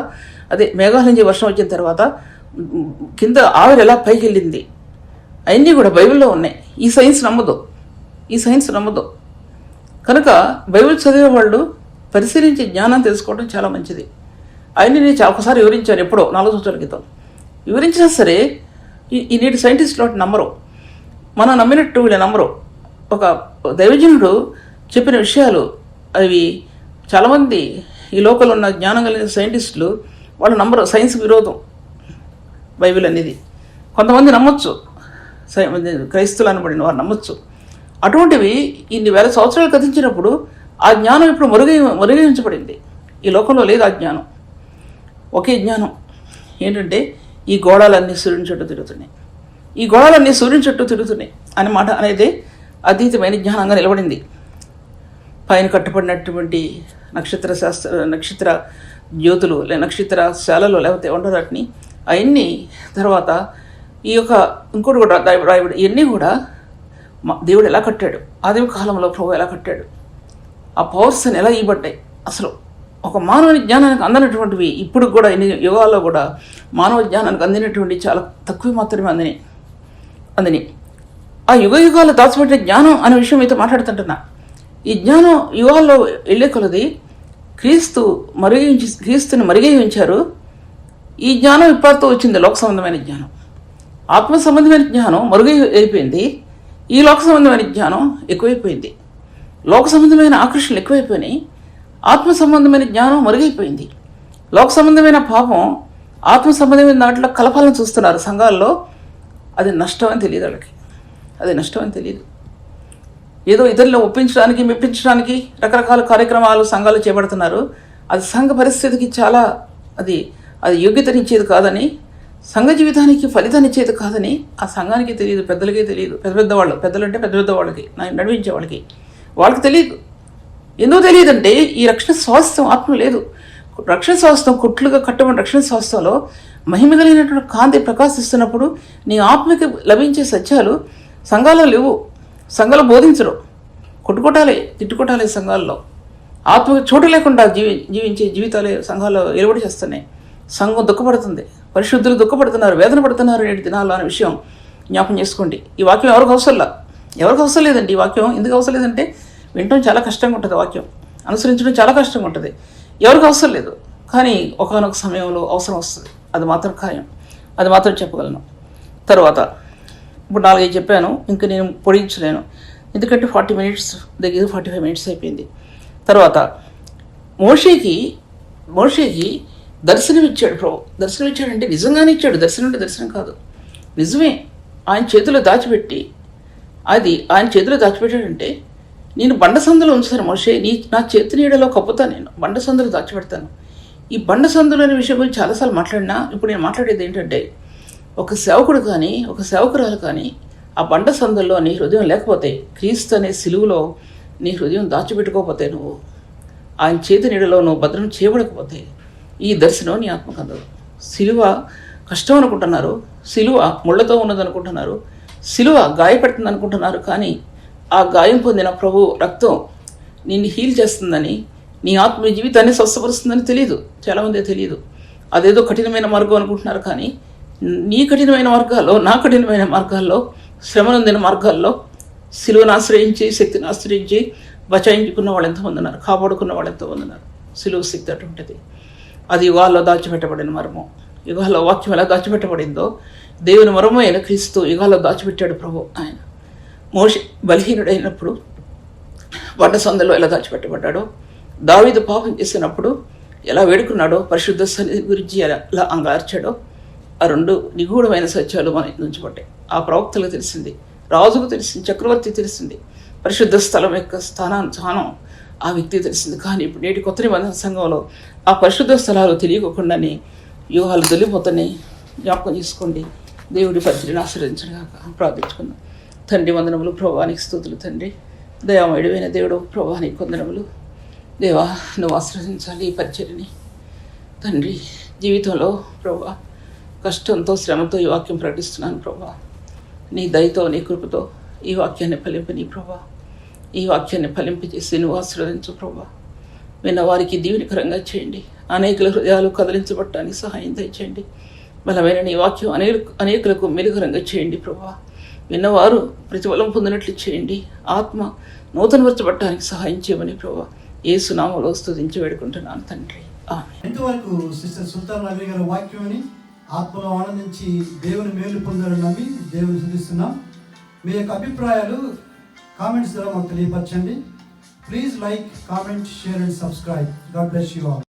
అదే మేఘాల నుంచి వర్షం వచ్చిన తర్వాత కింద ఆవిరి ఎలా పైకి వెళ్ళింది, అవన్నీ కూడా బైబిల్లో ఉన్నాయి. ఈ సైన్స్ నమ్మదు. కనుక బైబిల్ చదివే వాళ్ళు పరిశీలించి జ్ఞానం తెలుసుకోవడం చాలా మంచిది. అవన్నీ నేను ఒకసారి వివరించాను ఎప్పుడో 4 సంవత్సరాల క్రితం. వివరించినా సరే ఈ నేటి సైంటిస్టులు వాటిని నమ్మరు. మనం నమ్మినట్టు వీళ్ళు నమ్మరు. ఒక దైవజనుడు చెప్పిన విషయాలు అవి చాలామంది ఈ లోకల్లో ఉన్న జ్ఞానం కలిగిన సైంటిస్టులు వాళ్ళు నమ్మరు. సైన్స్ విరోధం బైబిల్ అనేది. కొంతమంది నమ్మొచ్చు, క్రైస్తువులు అనబడిన వారు నమ్మొచ్చు. అటువంటివి ఇన్ని వేల సంవత్సరాలు కథించినప్పుడు ఆ జ్ఞానం ఇప్పుడు మరుగై ఉంచబడింది. ఈ లోకంలో లేదు ఆ జ్ఞానం. ఒకే జ్ఞానం ఏంటంటే ఈ గోళాలన్నీ సూర్యుని చుట్టూ తిరుగుతున్నాయి అనే మాట అనేది అతీతమైన జ్ఞానంగా నిలబడింది. పైన కట్టబడినటువంటి నక్షత్ర జ్యోతులు నక్షత్ర శాలలో లేకపోతే ఉండదు వాటిని అవన్నీ. తర్వాత ఈ యొక్క ఇంకోటి కూడా రాయబడి ఇవన్నీ కూడా దేవుడు ఎలా కట్టాడు, ఆదిమ కాలంలో ప్రభు ఎలా కట్టాడు, ఆ పవర్స్ అని ఎలా ఇవ్వబడ్డాయి. అసలు ఒక మానవుని జ్ఞానానికి అందనటువంటివి ఇప్పుడు కూడా ఇన్ని యుగాల్లో కూడా మానవ జ్ఞానానికి అందినటువంటి చాలా తక్కువ మాత్రమే అందని. ఆ యుగాలు దాచిపెట్టిన జ్ఞానం అనే విషయం మీతో మాట్లాడుతుంటున్నా. ఈ జ్ఞానం యుగాల్లో వెళ్ళే కొలది క్రీస్తుని మరుగై ఉంచారు. ఈ జ్ఞానం ఇప్పటితో వచ్చింది. లోక సంబంధమైన జ్ఞానం, ఆత్మ సంబంధమైన జ్ఞానం మరుగై వెళ్ళిపోయింది. ఈ లోక సంబంధమైన జ్ఞానం ఎక్కువైపోయింది. లోక సంబంధమైన ఆకర్షణలు ఎక్కువైపోయినాయి. ఆత్మ సంబంధమైన జ్ఞానం మరుగైపోయింది. లోక సంబంధమైన పాపం ఆత్మ సంబంధమైన దాంట్లో కలపాలని చూస్తున్నారు సంఘాల్లో. అది నష్టం అని తెలియదు వాళ్ళకి. ఏదో ఇతరులను ఒప్పించడానికి మెప్పించడానికి రకరకాల కార్యక్రమాలు సంఘాలు చేపడుతున్నారు. అది సంఘ పరిస్థితికి చాలా అది యోగ్యతనిచ్చేది కాదని, సంఘ జీవితానికి ఫలితాన్ని ఇచ్చేది కాదని ఆ సంఘానికి తెలియదు, పెద్దలకే తెలియదు. పెద్దలు అంటే పెద్ద వాళ్ళకి నడిపించే వాళ్ళకి తెలియదు. ఎందుకు తెలియదంటే ఈ రక్షణ స్వాస్థ్యం ఆత్మ లేదు. రక్షణ స్వాస్థ్యం కుట్లుగా కట్టబడిన రక్షణ స్వాస్థ్యంలో మహిమ కలిగినటువంటి కాంతి ప్రకాశిస్తున్నప్పుడు నీ ఆత్మకి లభించే సత్యాలు సంఘాల్లో లేవు. సంఘాలు బోధించరు. తిట్టుకోటాలే సంఘాల్లో. ఆత్మకు చోటు లేకుండా జీవించే జీవితాలు సంఘాల్లో ఎలుబడి చేస్తున్నాయి. సంఘం దుఃఖపడుతుంది, పరిశుద్ధులు దుఃఖపడుతున్నారు, వేదన పడుతున్నారు నేటి దినాల్లో అనే విషయం జ్ఞాపం చేసుకోండి. ఈ వాక్యం ఎవరికి అవసరం లేదండి. ఈ వాక్యం ఎందుకు అవసరం లేదంటే వినటం చాలా కష్టంగా ఉంటుంది, వాక్యం అనుసరించడం చాలా కష్టంగా ఉంటుంది, ఎవరికి అవసరం లేదు. కానీ ఒకానొక సమయంలో అవసరం వస్తుంది, అది మాత్రం ఖాయం, అది మాత్రం చెప్పగలను. తర్వాత ఇప్పుడు 4-5 చెప్పాను, ఇంకా నేను పొడిగించలేను ఎందుకంటే 40 minutes దగ్గర 45 minutes అయిపోయింది. తర్వాత మోషేకి దర్శనం ఇచ్చాడు ప్రభు. దర్శనం ఇచ్చాడంటే నిజంగానే ఇచ్చాడు, దర్శనం అంటే దర్శనం కాదు, నిజమే. ఆయన చేతిలో దాచిపెట్టాడంటే నేను బండసందులో ఉంచుతాను మోషే, నా చేతి నీడలో కప్పుతాను, నేను బండసందులో దాచిపెడతాను. ఈ బండసందులు అనే విషయం గురించి చాలాసార్లు మాట్లాడినా ఇప్పుడు నేను మాట్లాడేది ఏంటంటే ఒక సేవకుడు కానీ ఒక సేవకురాలు కానీ ఆ బండ సందుల్లో నీ హృదయం లేకపోతే, క్రీస్తు అనే సిలువలో నీ హృదయం దాచిపెట్టుకోకపోతే, నువ్వు ఆయన చేతి నీడలో నువ్వు భద్రం చేయబడకపోతే ఈ దర్శనం నీ ఆత్మకు అందదు. సిలువ కష్టం అనుకుంటున్నారు, సిలువ ముళ్ళతో ఉన్నదనుకుంటున్నారు, సిలువ గాయపెడుతుంది అనుకుంటున్నారు. కానీ ఆ గాయం పొందిన ప్రభు రక్తం నిన్ను హీల్ చేస్తుందని, నీ ఆత్మ జీవితాన్ని స్వస్థపరుస్తుందని తెలియదు, చాలామంది తెలియదు. అదేదో కఠినమైన మార్గం అనుకుంటున్నారు. కానీ నీ కఠినమైన మార్గాల్లో, నా కఠినమైన మార్గాల్లో, శ్రమనొందిన మార్గాల్లో సిలువను ఆశ్రయించి, శక్తిని ఆశ్రయించి బచాయించుకున్న వాళ్ళు ఎంతమంది ఉన్నారు, కాపాడుకున్న వాళ్ళు ఎంతమంది ఉన్నారు. సిలువ శక్తి అటువంటిది, అది యుగాల్లో దాచిపెట్టబడిన మర్మం. యుగాల్లో వాక్యం ఎలా దాచిపెట్టబడిందో దేవుని మర్మం అయిన క్రీస్తు యుగాల్లో దాచిపెట్టాడు ప్రభు. ఆయన మోషే బలహీనుడైనప్పుడు బండ సందులో ఎలా దాచిపెట్టబడ్డాడో, దావీదు పాపం చేసినప్పుడు ఎలా వేడుకున్నాడో, పరిశుద్ధ సన్నిధి గురించి ఎలా అంగార్చాడో, ఆ 2 నిగూఢమైన సత్యాలు మనకి ఉంచబడ్డాయి. ఆ ప్రవక్తలకు తెలిసింది, రాజుకు తెలిసింది, చక్రవర్తి తెలిసింది, పరిశుద్ధ స్థలం యొక్క స్థానం ఆ వ్యక్తికి తెలిసింది. కానీ ఇప్పుడు నేటి కొత్త నిబంధన సంఘంలో ఆ పరిశుద్ధ స్థలాలు తెలియకుండానే వ్యూహాలు దొల్లిపోతాయి. జ్ఞాపకం చేసుకోండి. దేవుడి పరిచయను ఆశీర్వదించగాక ప్రార్థించుకుందాం. తండ్రి వందనములు, ప్రభువానికి స్తుతులు. తండ్రి దయామయుడైన దేవుడు, ప్రభువానికి వందనములు. దేవా, నువ్వు ఆశీర్వదించాలి ఈ పరిచర్ని. తండ్రి జీవితంలో ప్రభువా కష్టంతో, శ్రమతో ఈ వాక్యం ప్రకటిస్తున్నాను ప్రభా. నీ దయతో, నీ కృపతో ఈ వాక్యాన్ని ఫలింపని ప్రభా. ఈ వాక్యాన్ని ఫలింపజేసి నువ్వు ఆశీర్వదించు ప్రభా. విన్న వారికి దీవెనకరంగా చేయండి. అనేకుల హృదయాలు కదిలించబడటానికి సహాయం దయచేయండి. బలమైన నీ వాక్యం అనేకులకు మెలుగురంగా చేయండి ప్రభా. విన్నవారు ప్రతిఫలం పొందినట్లు చేయండి. ఆత్మ నూతనపరచబడటానికి సహాయం చేయమని ప్రభా యేసు నామములో స్తుతించి వేడుకుంటున్నాను తండ్రి. ఆమేన్. ఎంతవరకు సిస్టర్ సుల్తాన్ నబీ గారి వాక్యాన్ని ఆత్మలో ఆనందించి దేవుని మేలు పొందాలని నమ్మి దేవుని స్తుతిస్తున్నాం. మీ యొక్క అభిప్రాయాలు కామెంట్స్ ద్వారా మాకు తెలియపరచండి. Please like, comment, share and subscribe. God bless you all.